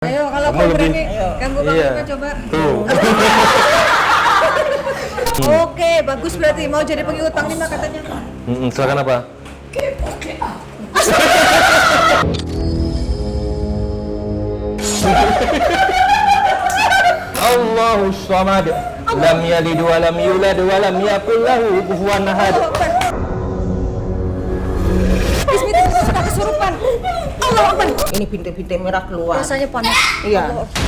Ayo, kalau Kamu kau lebih- berani ganggu Bang Iya. Rika, coba. Tuh. Oke, bagus berarti mau jadi pengikut Panglima katanya. Silakan apa? Allahu Samad, lam yalid wa lam yulad wa lam yakul lahu kufuwan ahad. Bismillah, sudah kesurupan. Allah Akbar. Ini bintik-bintik merah keluar. Rasanya panas. Iya. Allah. Ya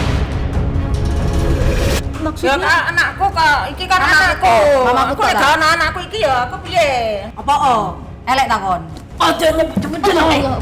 Maksudnya kak, anakku kak, iki kan anakku. Mamaku Aku lek tak. gak ana anakku iki ya, aku piye? Apa oh? Elek takon. Aja nyebut-nyebut Allah.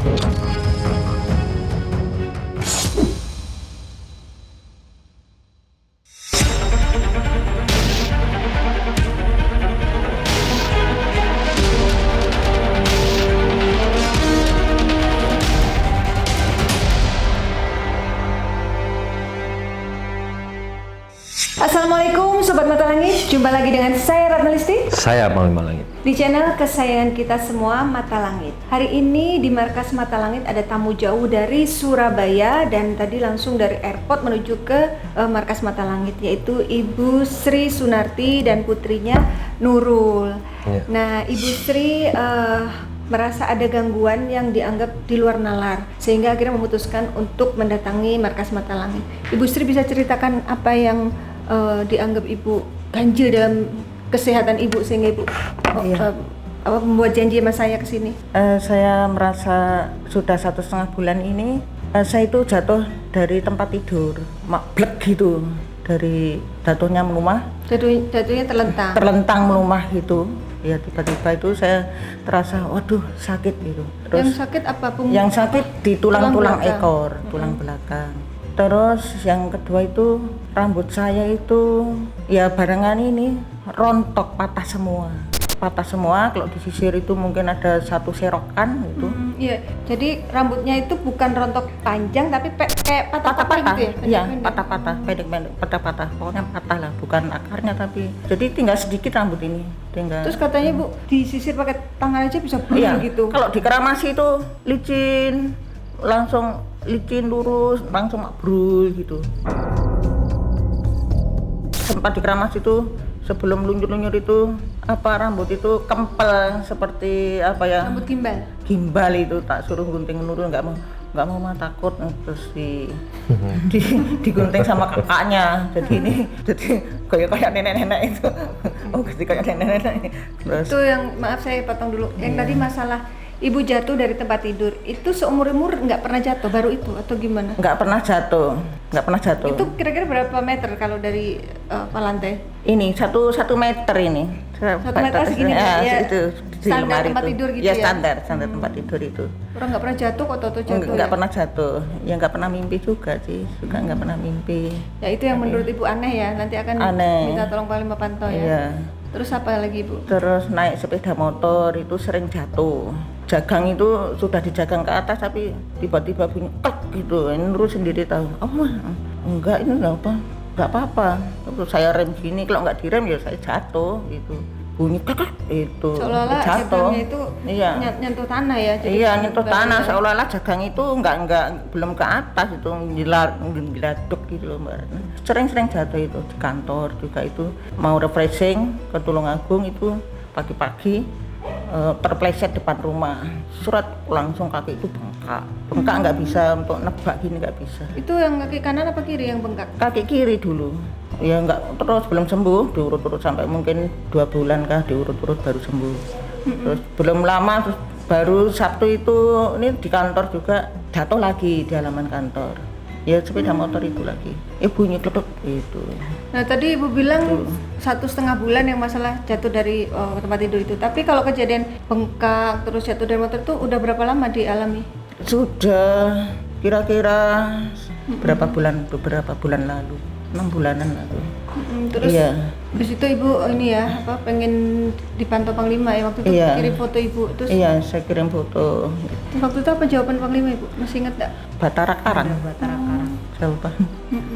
Assalamualaikum Sobat Mata Langit, jumpa lagi dengan saya Ratna Listi Saya Panglima Langit. di channel kesayangan kita semua Mata Langit. Hari ini di markas Mata Langit ada tamu jauh dari Surabaya dan tadi langsung dari airport menuju ke markas Mata Langit, yaitu Ibu Sri Sunarti dan putrinya Nurul. Iya. Nah, Ibu Sri merasa ada gangguan yang dianggap di luar nalar sehingga akhirnya memutuskan untuk mendatangi markas Mata Langit. Ibu Sri bisa ceritakan apa yang dianggap Ibu ganjil dalam kesehatan Ibu sehingga Ibu membuat janji sama saya ke sini. Saya merasa sudah 1,5 bulan ini saya itu jatuh dari tempat tidur, blek gitu, dari jatuhnya melumah, Jatuhnya terlentang melumah gitu. Ya tiba-tiba itu saya terasa, waduh sakit gitu. Terus yang sakit apa? yang sakit di tulang-tulang belakang. ekor, tulang belakang. Terus yang kedua itu rambut saya itu ya barengan ini rontok, patah semua. Kalau disisir itu mungkin ada satu serokan gitu. Iya, jadi rambutnya itu bukan rontok panjang tapi kayak patah-patah gitu ya? Iya, Pendek-pendek. patah-patah, pendek-pendek, patah-patah. Pokoknya patah lah, bukan akarnya tapi. Jadi tinggal sedikit rambut ini, tinggal. Terus katanya Bu disisir pakai tangan aja bisa blur Iya, gitu. kalau di keramasi itu licin, langsung licin lurus, langsung mabrul gitu. Sempat di keramasi itu sebelum lunyur-lunyur itu rambut itu kempel seperti apa ya? Rambut gimbal. Gimbal itu tak suruh gunting Nurul nggak mau mah takut, terus digunting sama kakaknya. Jadi kayak nenek-nenek itu. Oh, gitu kayak nenek-nenek. Terus Itu yang maaf saya potong dulu. Yang tadi masalah Ibu jatuh dari tempat tidur. Itu seumur-umur nggak pernah jatuh, baru itu atau gimana? nggak pernah jatuh. Itu kira-kira berapa meter kalau dari lantai? Ini satu meter ini. 1 meter segini ya, itu di standar lemari tempat itu. tidur gitu ya? ya? Standar tempat tidur itu. Orang nggak pernah jatuh kok toto jatuh Nggak ya? pernah jatuh. Ya nggak pernah mimpi juga sih. Juga nggak pernah mimpi. Ya itu yang menurut Ibu aneh ya, nanti akan Aneh. minta tolong Panglima pantau ya. Iya. Terus apa lagi Ibu? Terus naik sepeda motor itu sering jatuh. Jagang itu sudah dijagang ke atas tapi tiba-tiba bunyi tek gitu. Ini Nurul sendiri tahu. Oh enggak, ini apa? Enggak apa-apa. Terus saya rem gini, kalau nggak direm ya saya jatuh gitu. Bunyi kek itu. Seolah-olah jatuh. jagangnya itu Iya. nyentuh tanah ya. Jadi Iya, nyentuh baru- tanah, seolah-olah jagang itu enggak belum ke atas itu ngiladuk gitu loh Mbak. Sering-sering jatuh itu di kantor juga itu mau refreshing ke Tulungagung itu pagi-pagi terpleset depan rumah. Surat langsung kaki itu bengkak nggak bisa untuk nebak gini, nggak bisa. Itu yang kaki kanan apa kiri yang bengkak? Kaki kiri dulu. Ya nggak, terus belum sembuh, diurut-urut sampai mungkin 2 bulan kah diurut-urut baru sembuh. Terus belum lama terus baru Sabtu itu ini di kantor juga jatuh lagi di halaman kantor. Ya sepeda motor itu lagi. Bunyi klepek itu. Nah tadi Ibu bilang 1,5 bulan yang masalah jatuh dari tempat tidur itu. Tapi kalau kejadian bengkak terus jatuh dari motor itu udah berapa lama dialami? Sudah kira-kira beberapa bulan lalu, 6 bulanan lalu. Terus Iya. habis itu Ibu ini ya pengen dipantau Panglima ya waktu itu Iya. kirim foto Ibu. Terus Iya, saya kirim foto. waktu itu apa jawaban Panglima Ibu? Masih inget nggak? Batara Karang. Batara Karang. Gampang.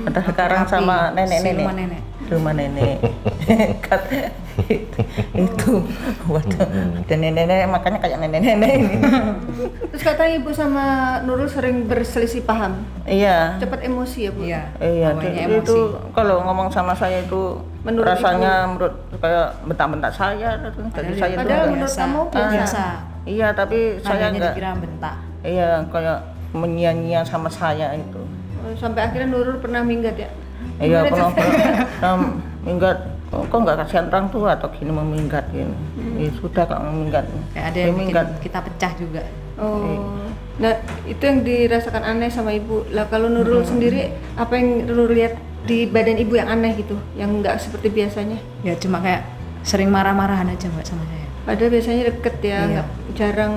Ada sekarang sama Siluman nenek-nenek. nenek. Rumah nenek. Itu waduh. Dan nenek-nenek makanya kayak nenek-nenek ini. Terus katanya ibu sama Nurul sering berselisih paham, Iya. cepat emosi ya bu? Iya. Iya, Bawanya itu kalau ngomong sama saya itu Menurut rasanya menurut kayak bentak-bentak saya. Jadi saya itu Padahal enggak- menurut biasa. kamu biasa. Iya, tapi saya Nadanya enggak. dikira bentak. Iya, kayak menyia-nyia sama saya itu. Sampai akhirnya Nurul pernah minggat ya? Iya, Gimana kalau minggat, kok nggak kasihan orang tua atau gini mau minggat ini. Ya sudah kok minggat. Kayak ada yang bikin minggat. kita pecah juga. Oh, nah itu yang dirasakan aneh sama ibu. Lah kalau Nurul sendiri, apa yang Nurul lihat di badan ibu yang aneh gitu, yang nggak seperti biasanya? Ya cuma kayak sering marah-marahan aja mbak sama saya. Padahal biasanya deket ya, Iya. nggak jarang.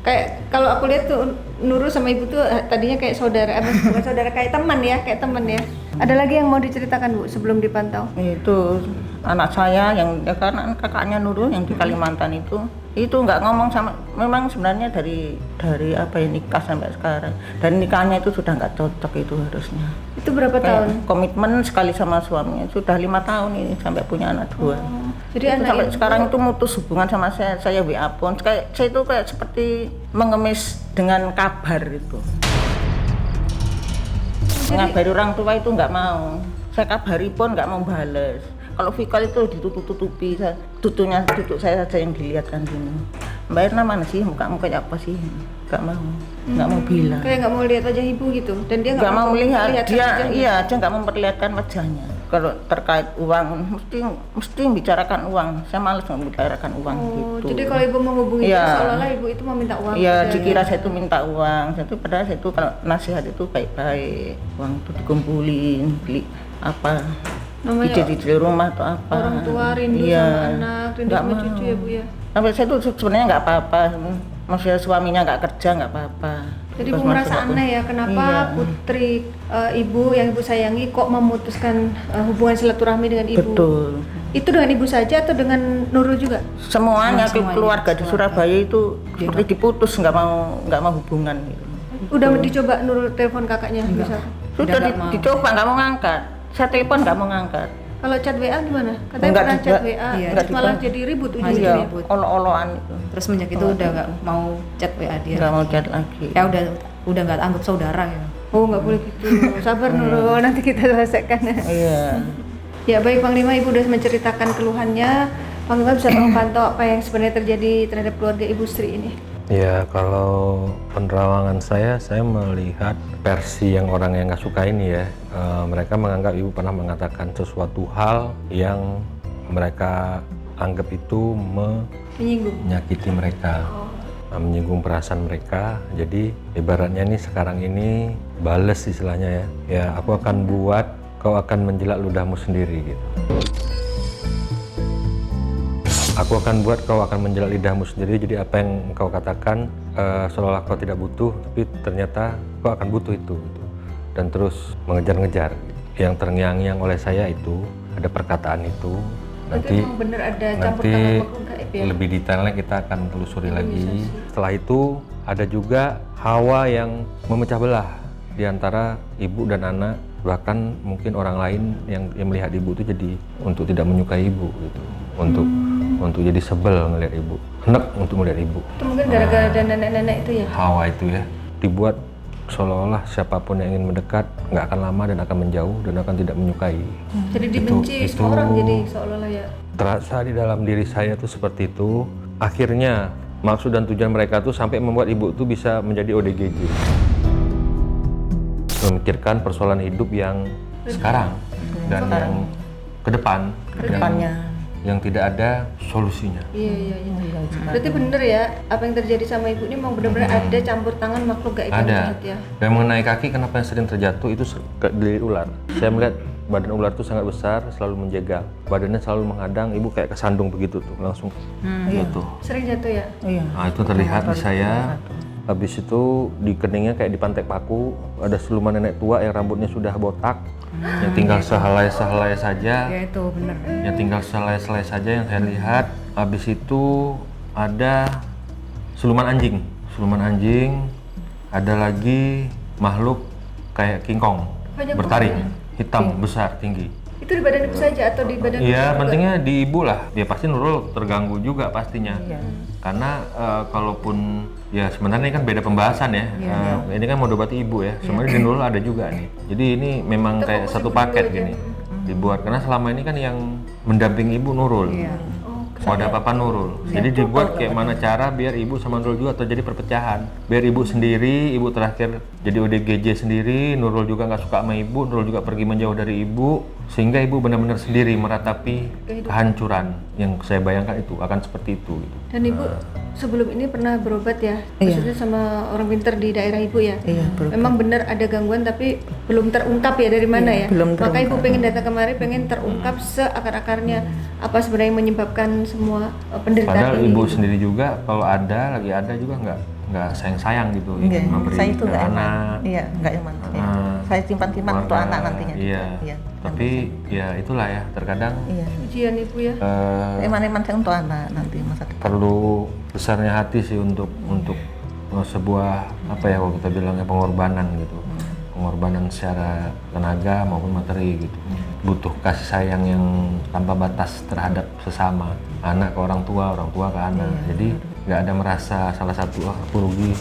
Kayak kalau aku lihat tuh Nurul sama ibu tuh tadinya kayak saudara, bukan saudara, kayak teman ya, kayak teman ya. Ada lagi yang mau diceritakan bu sebelum dipantau? Itu anak saya yang ya karena kakaknya Nurul yang di Kalimantan itu nggak ngomong sama, memang sebenarnya dari apa ya nikah sampai sekarang, dan nikahnya itu sudah nggak cocok itu harusnya. Itu berapa tahun? Komitmen sekali sama suaminya sudah 5 tahun ini sampai punya anak 2. Jadi Itu anak sampai ibu- sekarang itu mutus hubungan sama saya WA pun kayak saya itu kayak seperti mengemis dengan kabar itu. Mengabari orang tua itu nggak mau, saya kabari pun nggak mau bales. Kalau Vikal itu ditutup-tutupi, tutup saya saja yang dilihat kan gini. Mbak Irna mana sih, mukamu kayak apa sih? Nggak mau bilang. Kayak nggak mau lihat wajah ibu gitu, dan dia Nggak mau melihat, dia wajahnya. iya dia nggak memperlihatkan wajahnya. Kalau terkait uang mesti bicarakan uang, saya malas membicarakan uang Oh, gitu. jadi kalau ibu menghubungi Iya. itu seolah-olah ibu itu meminta uang. Iya, kepada- dikira saya itu minta uang. Saya itu padahal saya itu kalau nasihat itu baik-baik. Uang itu dikumpulin, beli apa? Namanya Ide-ide rumah atau apa? orang tua rindu Iya. sama anak, rindu Nggak sama mau. cucu ya bu ya. Sampai saya tuh sebenarnya nggak apa-apa. Maksudnya suaminya nggak kerja nggak apa-apa. Jadi Pas ibu merasa masuk aku- aneh ya, kenapa Iya. putri ibu yang ibu sayangi kok memutuskan hubungan silaturahmi dengan ibu? Betul. Itu dengan ibu saja atau dengan Nurul juga? Semuanya, Semuanya, keluarga di Surabaya itu Dia seperti diputus, nggak mau hubungan gitu. Udah dicoba Nurul telepon kakaknya bisa? Sudah nggak mau. dicoba nggak mau ngangkat. Saya telepon nggak mau ngangkat. Kalau chat WA gimana? Katanya Enggak pernah juga. chat WA, Iya, terus malah juga. jadi ribut Malah ujungnya. Iya, ribut. olo-oloan itu. Terus semenjak itu udah nggak mau chat WA dia. Nggak mau chat lagi. Ya udah nggak anggap saudara ya. Oh nggak boleh gitu, sabar Nurul, nanti kita selesaikan. Iya. Ya baik Panglima, Ibu sudah menceritakan keluhannya. Panglima bisa memantau apa yang sebenarnya terjadi terhadap keluarga Ibu Sri ini. Ya kalau penerawangan saya melihat versi yang orang yang nggak suka ini ya. Mereka menganggap ibu pernah mengatakan sesuatu hal yang mereka anggap itu Menyinggung. menyakiti mereka, menyinggung perasaan mereka. Jadi ibaratnya nih sekarang ini bales istilahnya ya. Ya aku akan buat, kau akan menjelak ludahmu sendiri gitu. Aku akan buat, kau akan menjelak lidahmu sendiri. Jadi apa yang kau katakan seolah kau tidak butuh, tapi ternyata kau akan butuh itu gitu. Dan terus mengejar-ngejar. Yang terngiang-ngiang oleh saya itu ada perkataan itu. Berarti memang benar ada campur Nanti tangan makhluk gaib ya? lebih detailnya kita akan telusuri lagi. Setelah itu ada juga hawa yang memecah belah di antara ibu dan anak. Bahkan mungkin orang lain yang melihat ibu itu jadi untuk tidak menyukai ibu gitu. Untuk jadi sebel ngelihat ibu, enek untuk melihat ibu. Itu mungkin gara-gara ada nenek-nenek itu ya? Hawa itu ya dibuat seolah-olah siapapun yang ingin mendekat nggak akan lama dan akan menjauh dan akan tidak menyukai. Jadi dibenci Itu- semua orang jadi seolah-olah ya? Terasa di dalam diri saya tuh seperti itu. Akhirnya maksud dan tujuan mereka tuh sampai membuat ibu tuh bisa menjadi ODGJ. Memikirkan persoalan hidup yang sekarang dan yang ke depan, Kedepannya. yang tidak ada solusinya. Iya. Berarti bener ya, apa yang terjadi sama ibu ini memang benar-benar ada campur tangan makhluk gaib yang Ada. jahat ya? Dan mengenai kaki, kenapa yang sering terjatuh itu dililit ular. Saya melihat badan ular itu sangat besar, selalu menjegal. Badannya selalu menghadang, ibu kayak kesandung begitu tuh, langsung jatuh. Sering jatuh ya? Iya. Nah itu terlihat di saya. Habis itu di keningnya kayak dipantek paku, ada siluman nenek tua yang rambutnya sudah botak, yang tinggal sehelai-sehelai saja. Ya itu bener. Yang tinggal selai-selai saja yang saya lihat. Habis itu ada siluman anjing. Ada lagi makhluk kayak King Kong. Hanya bertaring, kuku hitam, besar, tinggi. Itu di badan ibu saja atau di badan Iya, juga? pentingnya di ibu lah. Ya pasti Nurul terganggu juga pastinya. Iya. Karena kalaupun ya sebenarnya ini kan beda pembahasan ya. Ini kan mau obati ibu ya. Sebenarnya di Nurul ada juga nih. Jadi ini memang Kita kayak fokus satu ibu paket dulu aja. gini. Dibuat karena selama ini kan yang mendampingi ibu Nurul. Mau ada apa-apa Nurul. Jadi dibuat kayak mana cara biar ibu sama Nurul juga terjadi perpecahan. Biar ibu sendiri, ibu terakhir jadi ODGJ sendiri, Nurul juga nggak suka sama ibu, Nurul juga pergi menjauh dari ibu, sehingga ibu benar-benar sendiri meratapi kehancuran. Yang saya bayangkan itu akan seperti itu. Gitu. Dan ibu sebelum ini pernah berobat ya, Iya. maksudnya sama orang pintar di daerah ibu ya. Iya, berobat. Memang benar ada gangguan tapi belum terungkap ya dari mana ya. belum Maka ibu terungkap. pengen datang kemari, pengen terungkap seakar-akarnya apa sebenarnya yang menyebabkan semua penderitaan Padahal ini. ibu sendiri juga kalau lagi ada juga nggak sayang gitu Iya, ingin memberi saya itu ke nggak eman. anak. Iya, nggak eman. Saya simpan-simpan untuk keluarga. anak nantinya. Iya. Tapi ya itulah ya terkadang Iya. Ujian ibu ya. Eman-eman saya untuk anak nanti masa depan. perlu besarnya hati sih untuk sebuah apa ya kalau kita bilangnya pengorbanan gitu. Pengorbanan secara tenaga maupun materi gitu. Butuh kasih sayang yang tanpa batas terhadap sesama. Anak ke orang tua ke anak. Jadi nggak ada merasa salah satu aku rugi,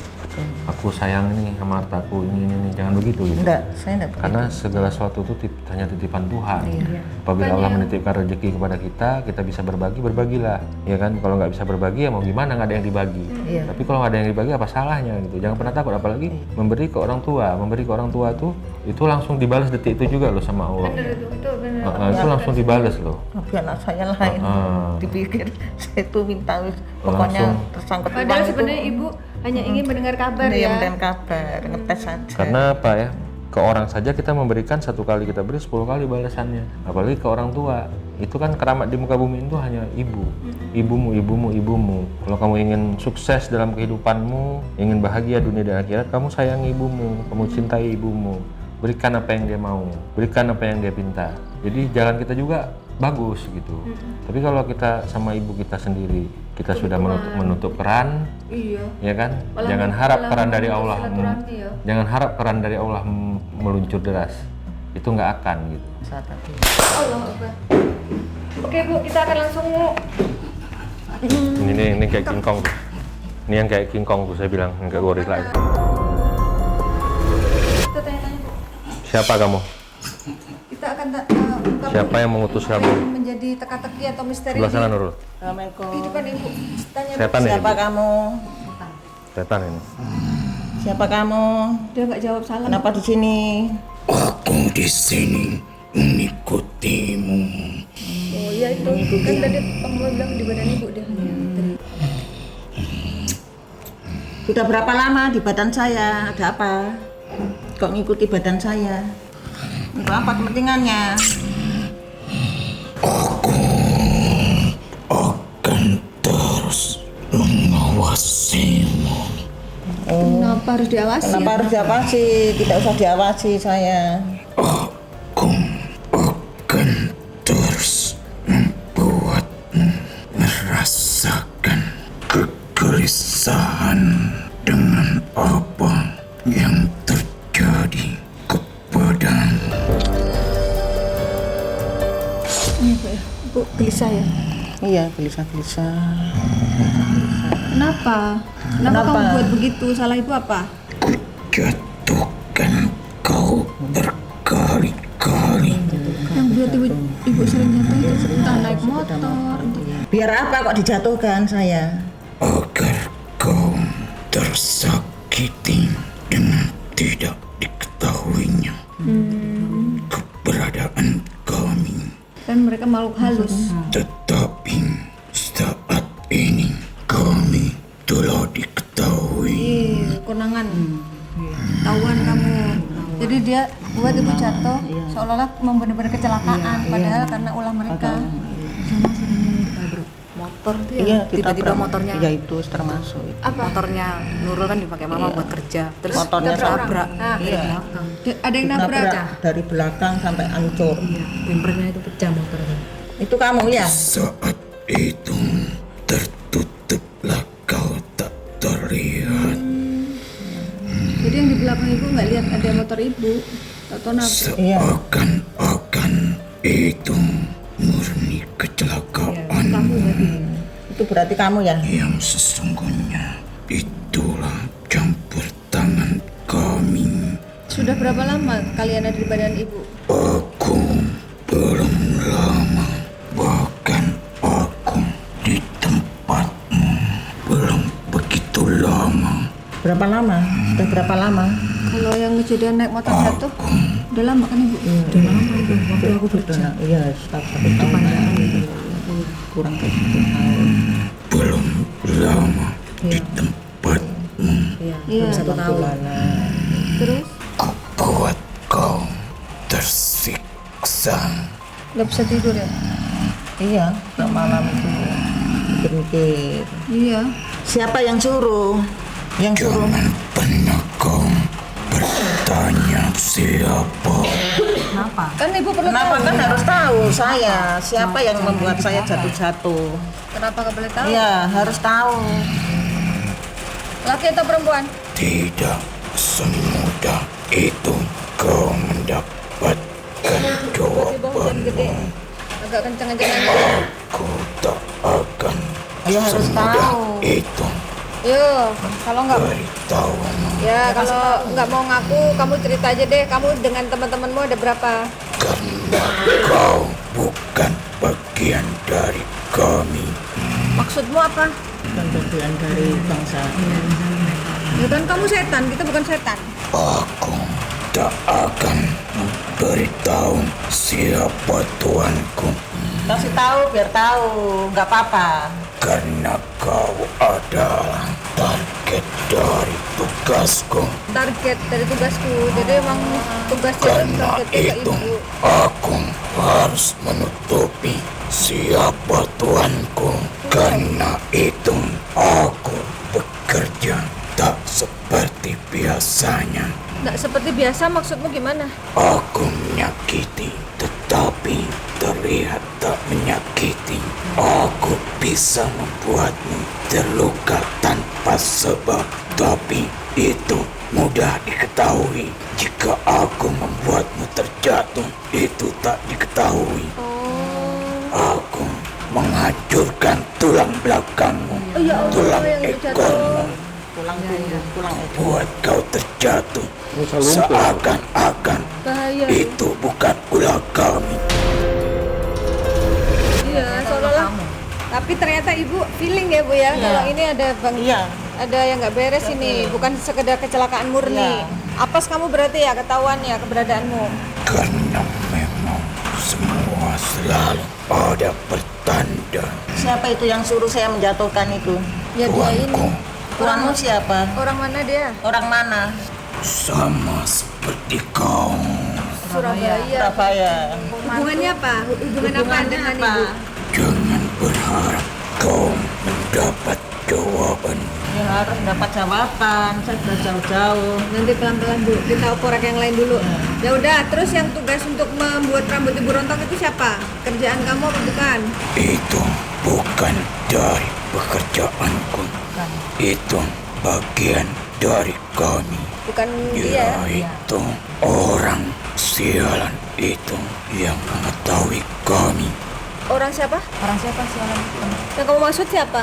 aku sayang ini sama hartaku ini jangan begitu gitu. Enggak, saya enggak begitu. Karena segala sesuatu itu hanya titipan Tuhan. Apabila Allah menitipkan rezeki kepada kita bisa berbagilah, ya kan? Kalau nggak bisa berbagi ya mau gimana, nggak ada yang dibagi. Tapi kalau nggak ada yang dibagi apa salahnya gitu? Jangan pernah takut, apalagi memberi ke orang tua tuh itu langsung dibalas detik itu juga loh sama Allah. Benar itu benar. Itu langsung dibalas loh. Tapi anak saya lain. Dipikir saya itu minta pokoknya Langsung. tersangkut Padahal uang sebenarnya itu. ibu hanya ingin mendengar kabar Iya, ya. mendengar kabar, ngetes saja. Karena apa ya? Ke orang saja kita memberikan 1 kali kita beri 10 kali balasannya. Apalagi ke orang tua. Itu kan keramat di muka bumi itu hanya ibu. Ibumu. Kalau kamu ingin sukses dalam kehidupanmu, ingin bahagia dunia dan akhirat, kamu sayangi ibumu, kamu cintai ibumu. Berikan apa yang dia mau, berikan apa yang dia pinta. Jadi jalan kita juga bagus gitu. Tapi kalau kita sama ibu kita sendiri, kita sudah menutup keran, Iya. ya kan? Malah- Jangan harap malah keran dari memutus Allah. silaturahmi ya. Jangan harap keran dari Allah meluncur deras. Itu nggak akan gitu. Saat tadi. Allah Akbar. Oke bu, kita akan langsung Ini kayak King Kong tuh. Ini yang kayak King Kong tuh saya bilang, nggak gorila itu. kita tanya-tanya bu. Siapa kamu? Kita akan ungkap Siapa yang mengutus apa kamu? yang menjadi teka-teki atau misteri Sebelah sana di Nurul. Assalamualaikum. kehidupan ibu. Tanya Bu. Setan ya? Siapa Ibu? kamu? Setan ini. Siapa kamu? Dia nggak jawab salam. Kenapa di sini? Aku di sini mengikutimu. Oh iya itu kan tadi kamu bilang di badan ibu dia. Sudah berapa lama di badan saya? Ada apa? Kok ngikuti badan saya? Untuk apa kepentingannya? Akan terus mengawasimu. Kenapa harus diawasi? Kenapa harus diawasi? Tidak usah diawasi saya. Aku akan terus membuatmu merasakan kegelisahan dengan apa yang terjadi kepadamu. Iya bu ya. Bu gelisah ya. Iya, gelisah-gelisah. Kenapa? Kenapa kamu buat begitu? Salah ibu apa? Jatuhkan kau berkali-kali. Yang buat ibu sering jatuh itu entah naik motor. Biar apa kok dijatuhkan saya? Agar kau tersakiti dengan tidak diketahuinya keberadaan kami. Dan mereka makhluk halus. Tetapi saat ini kami telah diketahui. Konangan. Tahuan kamu. Jadi dia buat ibu jatuh seolah-olah benar-benar kecelakaan padahal karena ulah mereka. Motor tuh Iya, ya, tiba-tiba pernah- motornya Iya, itu termasuk. motornya Nurul kan dipakai mama buat kerja, terus Motornya tabrak Nah, dari belakang. Ada yang nabrak. Nabrak dari belakang sampai hancur. Iya, bumpernya itu pecah motornya. Itu kamu ya? Saat itu tertutuplah kau tak terlihat. Jadi yang di belakang ibu nggak lihat ada motor ibu. Iya. Seakan-akan itu murni kecelakaan. Itu berarti kamu ya? Yang sesungguhnya itulah campur tangan kami. Sudah berapa lama kalian ada di badan ibu? Aku belum lama, bahkan aku di tempatmu belum begitu lama. Berapa lama? Sudah berapa lama? Kalau yang kejadian naik motor jatuh, udah lama kan ibu? Udah lama itu. Waktu aku kerja. Iya, satu tahun ya. Kurang dari 1 tahun. Belum lama di tempatmu. Iya. 1 tahun. Terus Kubuat kau tersiksa. nggak bisa tidur ya? Iya, tiap malam itu mikir-mikir. Iya. Siapa yang suruh? Yang suruh? Jangan pernah kau bertanya siapa. Kenapa? Kan ibu perlu Kenapa tahu. kan harus tahu saya siapa yang membuat saya jatuh-jatuh. Kenapa nggak boleh tahu? Iya, harus tahu. Laki atau perempuan? Tidak semudah itu kau mendapatkan Tiba-tiba hujan gede. jawabanmu. Agak kencang aja nangis. Aku tak akan Ayo harus semudah tahu. itu Yuk, kalau nggak beritahumu. ya kalau nggak mau ngaku, kamu cerita aja deh. Kamu dengan teman-temanmu ada berapa? Karena kau bukan bagian dari kami. Maksudmu apa? Bukan bagian dari bangsa. Ya kan kamu setan, kita bukan setan. Aku tak akan memberitahu siapa tuanku. Kasih tahu biar tahu, nggak apa-apa. Karena kau adalah target dari tugasku. Target dari tugasku. Jadi emang tugasnya itu Karena targetnya ke itu ibu. aku harus menutupi siapa tuanku. Karena itu aku bekerja tak seperti biasanya. Nggak seperti biasa, maksudmu gimana? Aku menyakiti, tetapi terlihat tak menyakiti. Aku bisa membuatmu terluka tanpa sebab, tapi itu mudah diketahui. Jika aku membuatmu terjatuh, itu tak diketahui. Aku menghancurkan tulang belakangmu, tulang ekormu, Pulang punggung, pulang itu. buat kau terjatuh. Seakan-akan Bahaya. itu bukan ulah kami. Iya, seolah-olah. Tapi ternyata ibu feeling ya bu ya, Iya. kalau ini ada Iya. ada yang nggak beres ini, bukan sekedar kecelakaan murni. Iya. Apes kamu berarti ya ketahuan ya keberadaanmu. Karena memang semua selalu ada pertanda. Siapa itu yang suruh saya menjatuhkan itu? Ya dia ini. Tuanku Tuanmu siapa? Orang mana dia? Orang mana? sama seperti kau. Surabaya. Surabaya. Hubungannya apa? Hubungan apa dengan apa? ibu? Jangan berharap kau mendapat jawaban. Ya harus dapat jawaban. Saya sudah jauh-jauh. Nanti pelan-pelan bu, kita oporek yang lain dulu. Ya udah, terus yang tugas untuk membuat rambut ibu rontok itu siapa? Kerjaan kamu apa bukan? Itu bukan dari pekerjaanku. Itu bagian dari kami. Bukan dia. Yaitu orang sialan itu yang mengetahui kami. Orang siapa? Orang siapa sih orang itu? Yang kamu maksud siapa?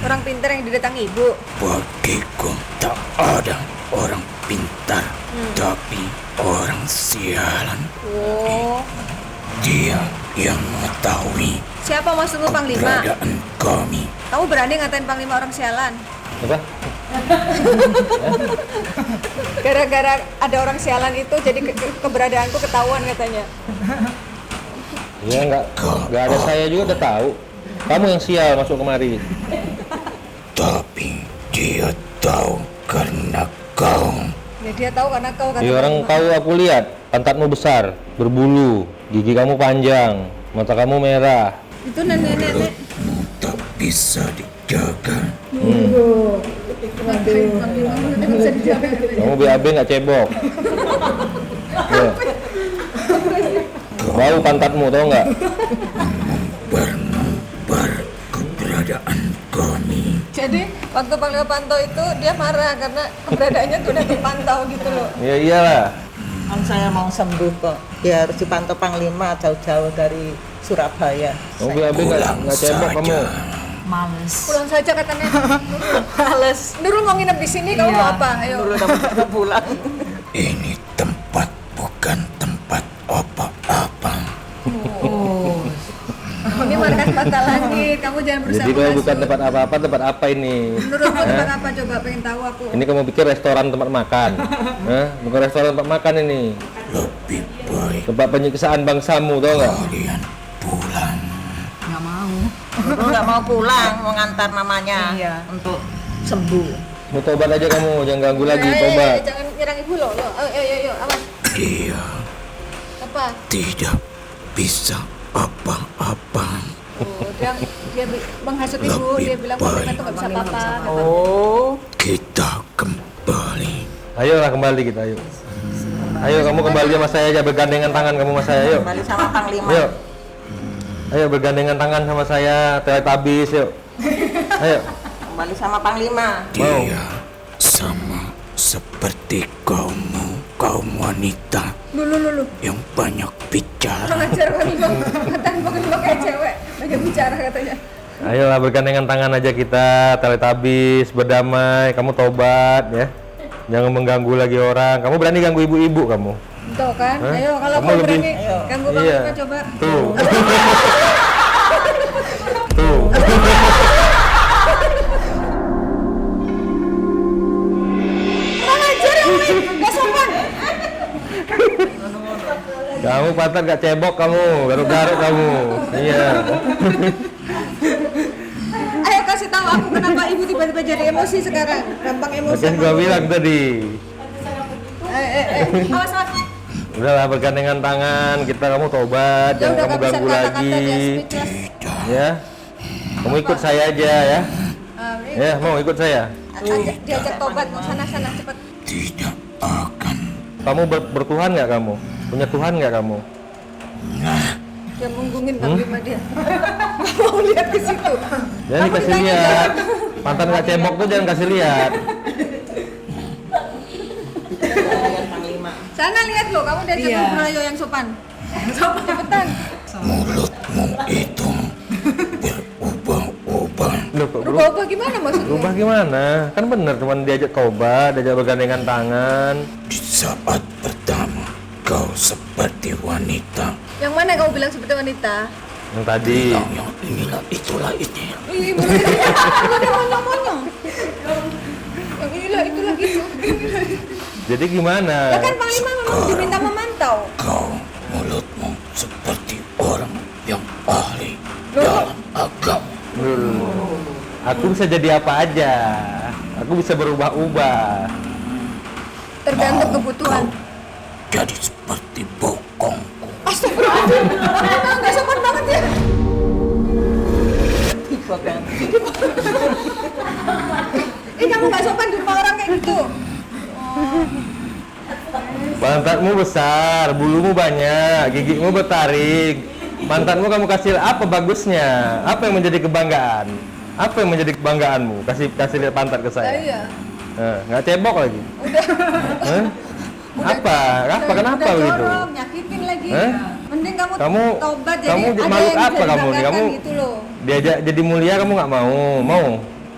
Orang pintar yang didatangi ibu. Bagiku tak ada orang pintar, tapi orang sialan. Oh, Dia yang mengetahui siapa maksudmu Panglima? keberadaan kami. Kamu berani ngatain Panglima orang sialan? Apa? Gara-gara ada orang sialan itu jadi keberadaanku ketahuan katanya. Iya nggak ada saya juga udah tahu. Kamu yang sial masuk kemari. Tapi dia tahu karena kau. Ya dia tahu karena kau kata Iya orang Panglima. tahu aku lihat, pantatmu besar, berbulu, gigi kamu panjang, mata kamu merah. Itu nenek-nenek. Mulutmu tak bisa dijaga. Kamu BAB nggak cebok. Iya. Bau pantatmu tahu nggak? Membar keberadaan kami. Jadi waktu Panglima Pantau itu dia marah karena keberadaannya tuh udah terpantau gitu loh. Ya iyalah. Kan saya mau sembuh kok. Ya harus dipantau Panglima jauh-jauh dari Surabaya. Kamu BAB nggak cebok kamu? Males. Pulang saja katanya. Males. Nurul mau nginep di sini, kamu mau apa? Ayo. Dulu udah pulang. Ini tempat bukan tempat apa-apa. Ini markas mata langit, kamu jangan berusaha Jadi kalau menghasut. bukan tempat apa-apa, tempat apa ini? Menurut kamu tempat apa? Coba pengen tahu aku. Ini kamu pikir restoran tempat makan? Hah? Bukan restoran tempat makan ini. Lebih baik Tempat penyiksaan bangsamu, tau nggak? kalian pulang. Nggak mau. Aku nggak mau pulang, mau ngantar mamanya Iya. untuk sembuh. Mau tobat aja kamu, jangan ganggu lagi, Eh, tobat. jangan nyerang ibu loh. Ayo, awas. Dia Apa? tidak bisa apa-apa. Oh, dia menghasut ibu, dia bilang Panglima tuh nggak bisa apa-apa. Oh, Kita kembali. Ayolah kembali kita, ayo. Ayo kamu kembali sama saya aja, bergandengan tangan kamu sama saya, yuk. kembali sama Panglima. Yuk. Ayo bergandengan tangan sama saya, teletabis, yuk. Ayo. Kembali sama Panglima. Dia sama seperti kaum wanita Lu. yang banyak bicara. Kurang ajar Panglima. Katanya Panglima kayak cewek, banyak bicara katanya. Ayolah bergandengan tangan aja kita, teletabis, berdamai, kamu tobat ya. Jangan mengganggu lagi orang. Kamu berani ganggu ibu-ibu kamu? Tuh kan, Hah? ayo kalau Kamu kamu lebih- berani ganggu Iya. Panglima coba. Tuh. Tuh. Kurang ajar ya, nggak sopan. Kamu pantat gak cebok kamu, garuk-garuk kamu. Iya. Ayo kasih tahu aku kenapa ibu tiba-tiba jadi emosi sekarang. Gampang emosi. Kan gua bilang tadi. Awas. Udahlah bergandengan tangan, kita kamu tobat, Ya jangan udah kamu gak bisa ganggu kata-kata lagi. dia speechless. Ya. Kamu ikut saya aja ya. Ya, mau ikut saya. Diajak tobat sana cepat. Tidak akan. Kamu bertuhan nggak kamu? Punya Tuhan nggak kamu? Dia menggungin Panglima dia. Nggak mau lihat ke situ. Jangan Kamu dikasih ditanya lihat. jangan. Pantat nggak cebok tuh jangan kasih lihat. Panglima. Sana lihat loh, kamu diajak Iya. ngobrol ayo yang sopan. Cepetan. Mulutmu itu berubah-ubah. Loh, kok Berubah gimana maksudnya? berubah gimana? Kan bener, cuman diajak tobat, diajak bergandengan tangan. Di saat pertama kau seperti wanita. Yang mana kamu bilang seperti wanita? Yang tadi. Bilang yang inilah itulah ini. Ih, ada monyong-monyong. Yang inilah itulah gitu. Jadi gimana? Ya kan Panglima memang diminta memantau. Kau mulutmu seperti orang yang ahli dalam agama. Aku bisa jadi apa aja. Aku bisa berubah-ubah. Tergantung kebutuhan. Jadi seperti bokongku. Astagfirullahaladzim. Nggak sopan banget ya. Kamu nggak sopan di rumah orang kayak gitu. Pantatmu besar, bulumu banyak, gigimu bertaring. Mantanmu kamu kasih apa bagusnya? Apa yang menjadi kebanggaan? Apa yang menjadi kebanggaanmu? Kasih lihat pantat ke saya. Iya. Nggak cebok lagi. Hah? Kenapa udah begitu? jorok, nyakitin lagi. Hah? Mending kamu, Kamu- tobat jadi kamu ada makhluk yang apa bisa kamu nih? dibanggakan Kamu- gitu loh. Diajak jadi mulia kamu nggak mau? Mau?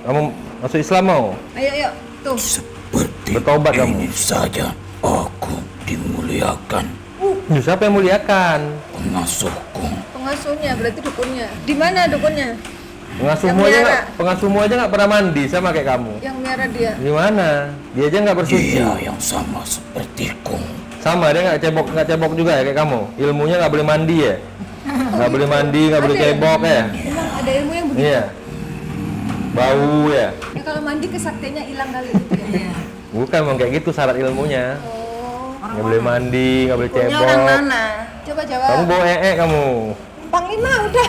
Kamu masuk Islam mau? Ayo tuh. Seperti Bertobat kamu. ini saja aku dimuliakan. Siapa yang muliakan? Pengasuhku Pengasuhnya berarti dukunnya. Di mana dukunnya? Pengasuhmu Yang aja miara. nggak, pengasuhmu aja nggak pernah mandi sama kayak kamu. Yang merah dia. Gimana? Dia aja nggak bersuci. dia yang sama sepertiku. Sama dia nggak cebok juga ya kayak kamu. Ilmunya nggak boleh mandi ya. Nggak boleh mandi, nggak boleh Ada ya? cebok ya. Emang ada ilmu yang begitu. Iya. Bau ya. Ya, kalau mandi kesaktiannya hilang kali gitu ya. Bukan memang kayak gitu syarat ilmunya. Oh. Nggak boleh mandi, nggak boleh Punya cebok. orang mana? Coba jawab. Kamu bawa kamu. Panglima udah.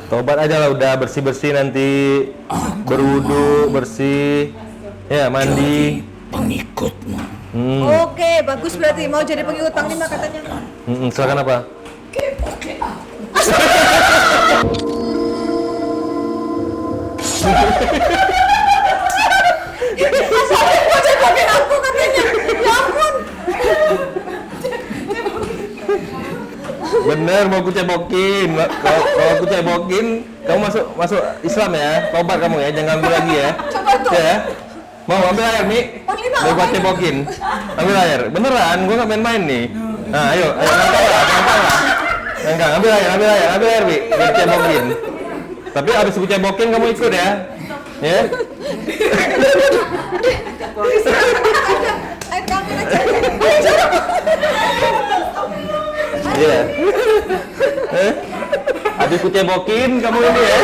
Tobat aja lah udah bersih-bersih nanti. Berwudu, bersih. Ya, mandi. Pengikutmu. Oke, bagus berarti mau jadi pengikut Panglima katanya. Silakan apa? Asal mau jadi cebokin aku katanya. Ya ampun. Bener mau aku cebokin. Kalau aku cebokin, kamu masuk Islam ya. Tobat kamu ya, jangan ambil lagi ya. Coba tuh. Ya. Mau ambil air nih? Mau gua cebokin. Ambil air. Beneran, gua nggak main-main nih. Nah, ayo ngangkang lah. Ngangkang, ambil air, Bi. Biar cebokin. Tapi abis aku cebokin kamu ikut ya. Ya. Air kamu aja. Iya. Habis ku cebokin kamu ini ya.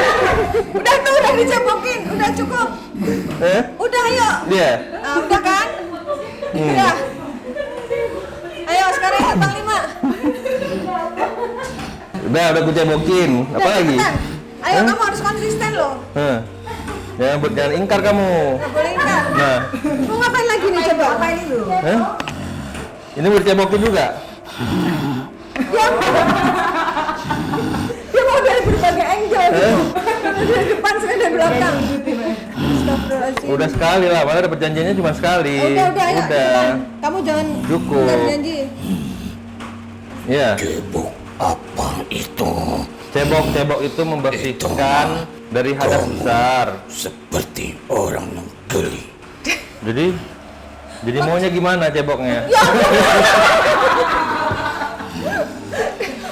Udah tuh, udah dicebokin, udah cukup. Udah ayo. Dia. Nah, udah kan? Udah. Ayo sekarang ikut Panglima. Udah ku cebokin. Apa Udah, lagi? cepetan. Ayo kamu harus konsisten loh. Jangan ingkar kamu. Nggak boleh ingkar. Nah, Mau ngapain lagi nih coba? Ngapain ini loh? ini mau dicebokin juga. Dia mau dari berbagai angle gitu. Dari depan, sekali dari belakang. Astagfirullahaladzim. Udah sekali lah, malah ada perjanjiannya cuma sekali. Udah, ayo. cepetan. Kamu jangan Cukup. ingkar janji. Iya. Cebok apa itu? Cebok itu membersihkan dari hadas besar. Seperti orang yang geli. Jadi maunya gimana ceboknya?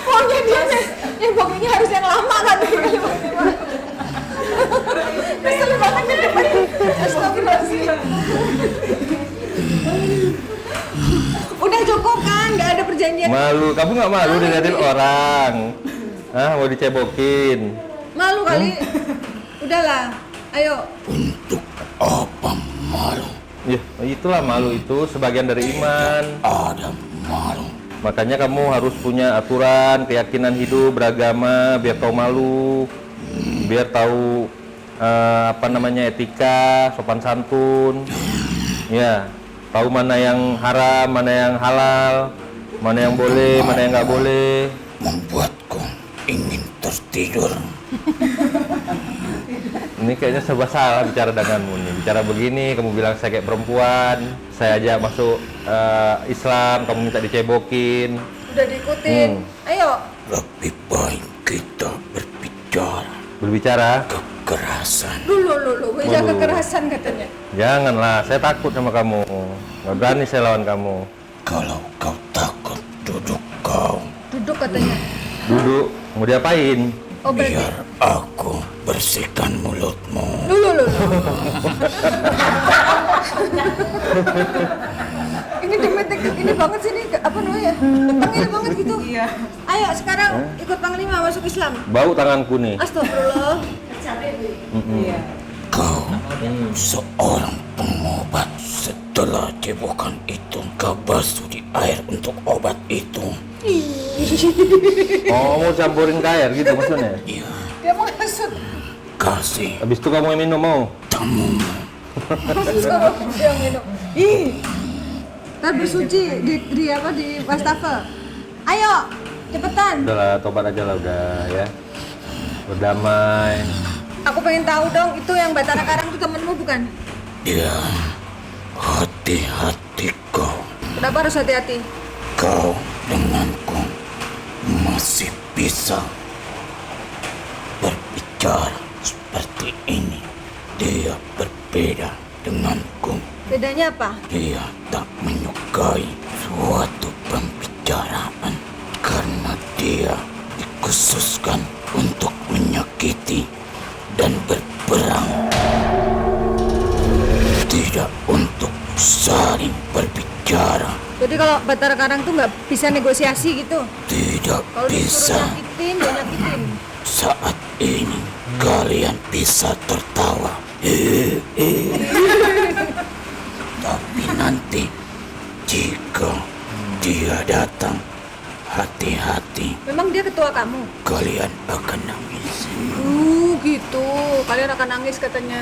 Pokoknya dia pokoknya harus yang lama kan. Kesel banget di depan. Astagfirullahaladzim. Udah cukup kan? Nggak ada perjanjian. Malu, kamu nggak malu diliatin orang? Mau dicebokin? Malu kali. Udahlah. Ayo. Untuk apa malu? Ya, itulah malu itu sebagian dari iman. Ada malu. Makanya kamu harus punya aturan, keyakinan hidup, beragama, biar tahu malu, biar tahu etika, sopan santun. Ya, tahu mana yang haram, mana yang halal, mana yang boleh, mana yang nggak boleh. Membuatku ingin tertidur. Ini kayaknya serba salah bicara denganmu nih. Bicara begini, kamu bilang saya kayak perempuan, saya ajak masuk Islam, kamu minta dicebokin. Udah diikutin. Ayo. Lebih baik kita Berbicara? kekerasan. Lu, beda kekerasan katanya. Janganlah, saya takut sama kamu. Nggak berani saya lawan kamu. Kalau kau takut, duduk kau. Duduk katanya. Duduk, mau diapain? Oh berarti. Biar aku bersihkan mulutmu. Lu. Ini demetek ini banget sih, ini apa namanya? Panggil banget gitu. Iya. Ayo sekarang ikut Panglima masuk Islam. Bau tanganku nih. Astagfirullah. Kau seorang pengobat. Setelah cebokan itu, kau basuh di air untuk obat itu. Oh, mau campurin ke air gitu maksudnya? Iya, Dia mau ngasut. kasih Habis itu kamu yang minum mau? tamu. Yang minum. Ih. Ntar bersuci di wastafel. Ayo, cepetan. Udahlah, tobat aja lah udah ya. Berdamai. Aku pengen tahu dong, itu yang Batara Karang itu temenmu bukan? Dia hati-hati kau. Kenapa harus hati-hati? Kau denganku masih bisa berbicara seperti ini. Dia berbeda denganku. Bedanya apa? Dia tak menyukai suatu pembicaraan karena dia dikhususkan untuk menyakiti dan berperang, tidak untuk saling berbicara. Jadi kalau Batara Karang tuh nggak bisa negosiasi gitu? Tidak Kalau bisa. disuruh nyakitin, dia nyakitin. Saat ini kalian bisa tertawa. Tapi nanti jika dia datang, hati-hati, Memang dia ketua kamu? kalian akan nangis. Gitu. Kalian akan nangis katanya.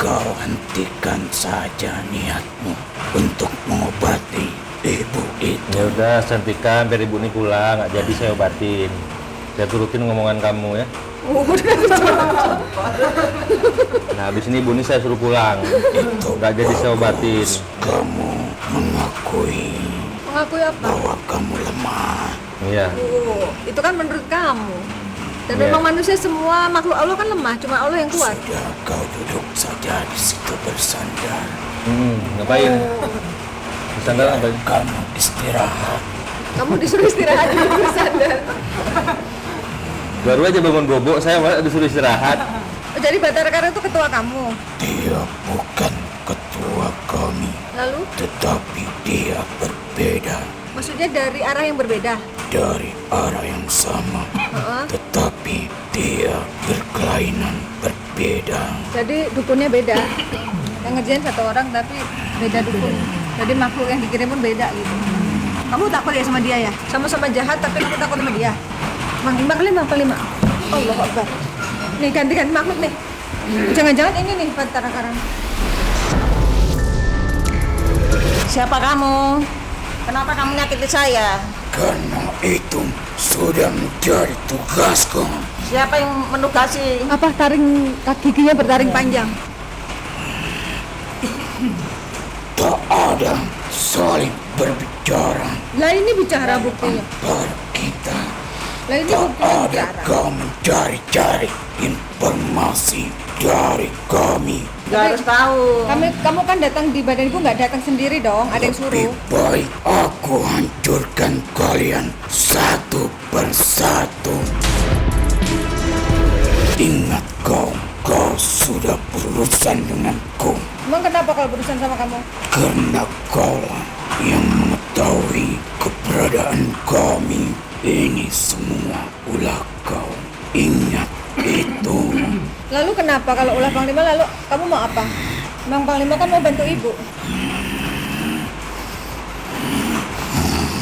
Kau hentikan saja niatmu untuk mengobati ibu itu. Ya udah, sentikan biar ibu ini pulang, nggak jadi saya obatin. Saya turutin ngomongan kamu ya. Nah, habis ini ibu ini saya suruh pulang. Nggak jadi saya obatin. kamu mengakui Mengakui apa? bahwa kamu lemah. Iya. Oh, itu kan menurut kamu. Dan Iya. memang manusia semua makhluk Allah kan lemah, cuma Allah yang kuat. Sudah kau duduk saja di situ bersandar. Ngapain? Bersandar ngapain? Kamu istirahat. Kamu disuruh istirahat dulu bersandar. Baru aja bangun bobo, saya malah disuruh istirahat. Oh, jadi Batara Kara itu ketua kamu. Dia bukan ketua kami, Lalu, tetapi dia berbeda maksudnya dari arah yang berbeda. dari arah yang sama, Heeh. tetapi dia berkelainan berbeda. Jadi dukunnya beda. Yang ngerjain satu orang tapi beda dukun. Jadi makhluk yang dikirim pun beda gitu. Kamu takut ya sama dia ya? Sama-sama jahat tapi kamu takut sama dia. Mang lima. Allah Akbar. Nih ganti-ganti makhluk nih. Jangan-jangan ini nih Batara Karang. Siapa kamu? Kenapa kamu nyakiti saya? Karena itu sudah menjadi tugasku. Siapa yang menugasi? Apa taring giginya bertaring panjang? Tak ada saling berbicara Lah ini bicara buktinya. antara kita. Lah ini Tak buktinya ada bicara. kau mencari-cari informasi dari kami. Gak harus tahu. Kamu kan datang di badan ibu nggak datang sendiri dong, ada yang Lebih suruh. baik aku hancurkan kalian satu persatu. Ingat kau sudah berurusan denganku. Emang kenapa kalau berurusan sama kamu? Karena kaulah yang mengetahui keberadaan kami. Ini semua ulah kau. Ingat itu. Lalu kenapa kalau ulah Panglima lalu kamu mau apa? Memang Panglima kan mau bantu ibu.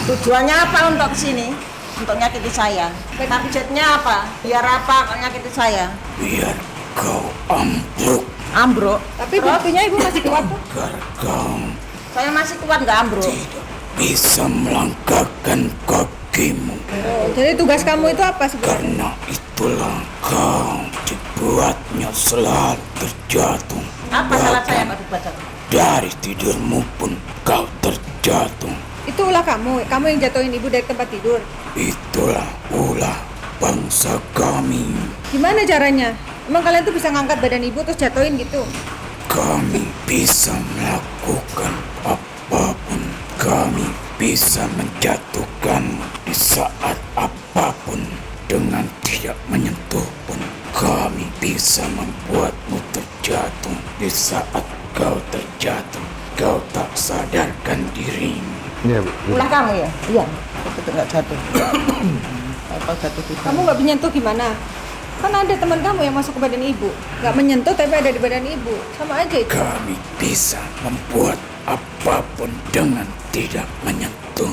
Tujuannya apa untuk kesini? Untuk nyakiti saya? Targetnya apa? Biar apa kau nyakiti saya? Biar kau ambruk. Ambruk? Tapi Terus? buktinya ibu masih kuat tuh. Agar kau Saya masih kuat nggak ambruk? tidak bisa melangkahkan kakimu. Oh, jadi tugas kamu itu apa sebenarnya? Karena itulah kau dibuatnya selalu terjatuh. Apa salah saya Bahkan Pak dibaca? dari tidurmu pun kau terjatuh. Itu ulah kamu yang jatuhin ibu dari tempat tidur. Itulah ulah bangsa kami. Gimana caranya? Emang kalian tuh bisa ngangkat badan ibu terus jatuhin gitu? Kami bisa melakukan apapun. Kami bisa menjatuhkanmu di saat apapun. Dengan tidak menyentuh pun kami bisa membuatmu terjatuh. Di saat kau terjatuh, kau tak sadarkan dirimu. Iya, Bu. Ulah kamu ya? Iya. Itu nggak jatuh. Apa jatuh di Kamu nggak menyentuh gimana? Kan ada teman kamu yang masuk ke badan ibu. Nggak menyentuh tapi ada di badan ibu. Sama aja itu. Kami bisa membuat apapun dengan tidak menyentuh.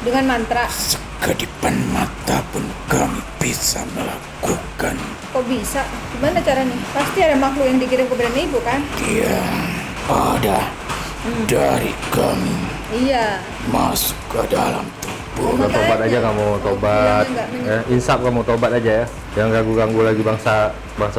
Dengan Mantra. sekedipan mata pun kami bisa melakukan. Kok bisa? Gimana caranya? Pasti ada makhluk yang dikirim ke badan ibu kan? Dia ada dari kami Iya. masuk ke dalam tubuh. Udah tobat aja kamu, tobat. Bilangnya nggak Insaf kamu, tobat aja ya. Jangan ganggu-ganggu lagi bangsa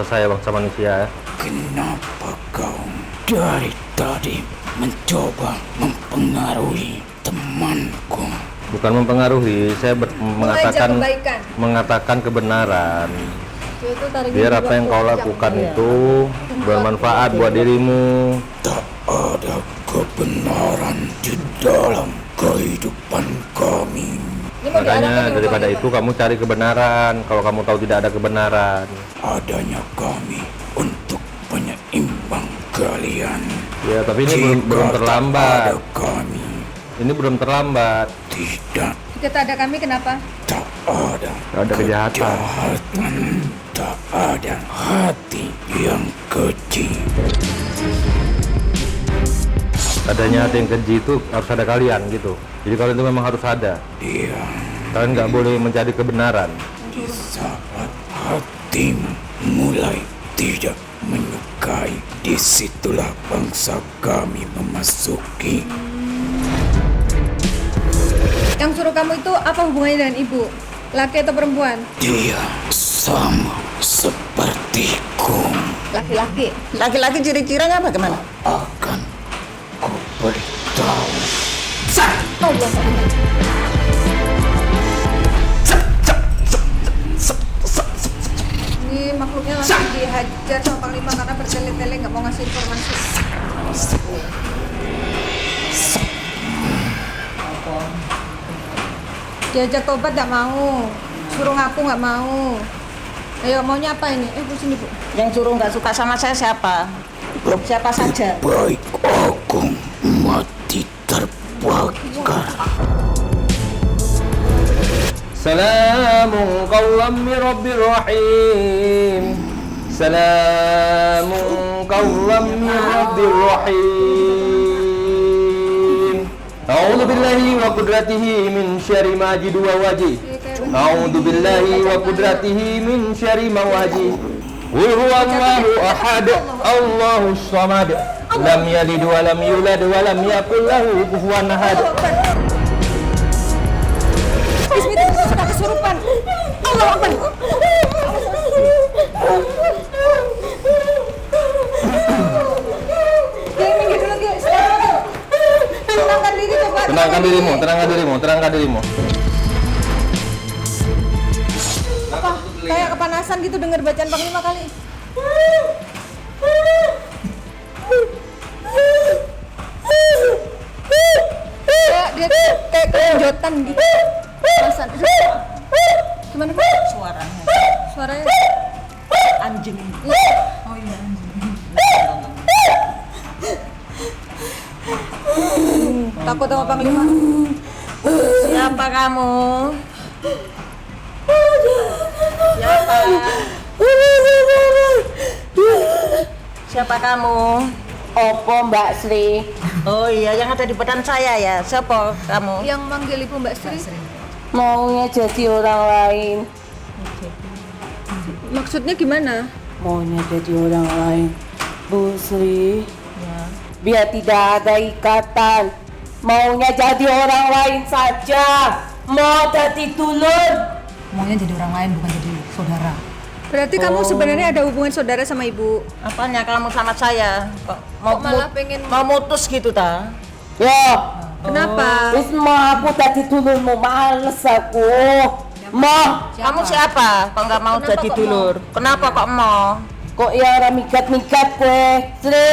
saya, bangsa manusia ya. Kenapa kau dari tadi mencoba mempengaruhi temanku? Bukan mempengaruhi, saya Mengajak kebaikan. mengatakan kebenaran. Itu tarik Biar ibu apa yang kau aku. lakukan itu bermanfaat buat dirimu. Tak ada kebenaran di dalam kehidupan kami. Ini mau diarahkan Makanya ke daripada Panglima. itu kamu cari kebenaran. Kalau kamu tahu tidak ada kebenaran, Adanya kami untuk penyeimbang kalian. ya tapi ini Jika belum tak terlambat. ada kami, Ini belum terlambat. tidak Jika tak ada kami kenapa? tak ada Ada kejahatan. kejahatan, tak ada hati yang keji. Adanya hati yang keji itu harus ada kalian gitu. Jadi kalian itu memang harus ada. Dia Kalian nggak boleh mencari kebenaran. di saat hatimu mulai tidak menyukai, disitulah bangsa kami memasuki. Yang suruh kamu itu apa hubungannya dengan ibu? Laki atau perempuan? Dia sama sepertiku. Laki-laki. Laki-laki ciri-cirinya bagaimana? Akan ku Allah. Ini makhluknya langsung dihajar sama Panglima karena bertele-tele nggak mau ngasih informasi. Diajak tobat nggak mau, suruh ngaku nggak mau. Ayo maunya apa ini? Bu sini Bu. Yang suruh nggak suka sama saya siapa? Siapa saja? Baik aku mati terbakar. Salamun qawlam min rabbir rahim. Salamun qawlam min rabbir rahim. A'udzu billahi wa qudratihi min syarri ma ajidu wa wajih. A'udzu billahi wa qudratihi min syarri ma wajih. Qul huwallahu ahad, Allahus samad. Lam yalid wa lam yulad wa lam yakul lahu kufuwan ahad. Bismillah, sudah kesurupan. Allah Akbar. Dia minggir dulu guys. Tenangkan diri coba. Tenangkan dirimu, tenangkan dirimu, tenangkan dirimu. Apa? Kayak kepanasan gitu dengar bacaan Panglima kali. Dia kayak kejonjotan gitu. Kepanasan. Gimana Pak? Suaranya. Suaranya Anjing. Oh iya. takut sama Panglima. Siapa kamu? Siapa? Siapa kamu? Opo Mbak Sri? Oh iya, yang ada di badan saya ya. Siapa kamu? Yang manggil Ibu Mbak Sri. Maunya jadi orang lain. Maksudnya gimana? Maunya jadi orang lain. Bu Sri, biar tidak ada ikatan. Maunya jadi orang lain saja. Mau jadi dulur. Maunya jadi orang lain bukan jadi saudara. Berarti kamu sebenarnya ada hubungan saudara sama Ibu. Apanya kamu sama saya? Kok Kok malah pengen mau mutus gitu ta? Ya, Kenapa? wis mau aku jadi dulurmu. Males aku. Mau. Kamu siapa? Kok nggak mau Kenapa jadi kok dulur? Kenapa kok mau? Kok ya orang mikat-mikat kue, Sri?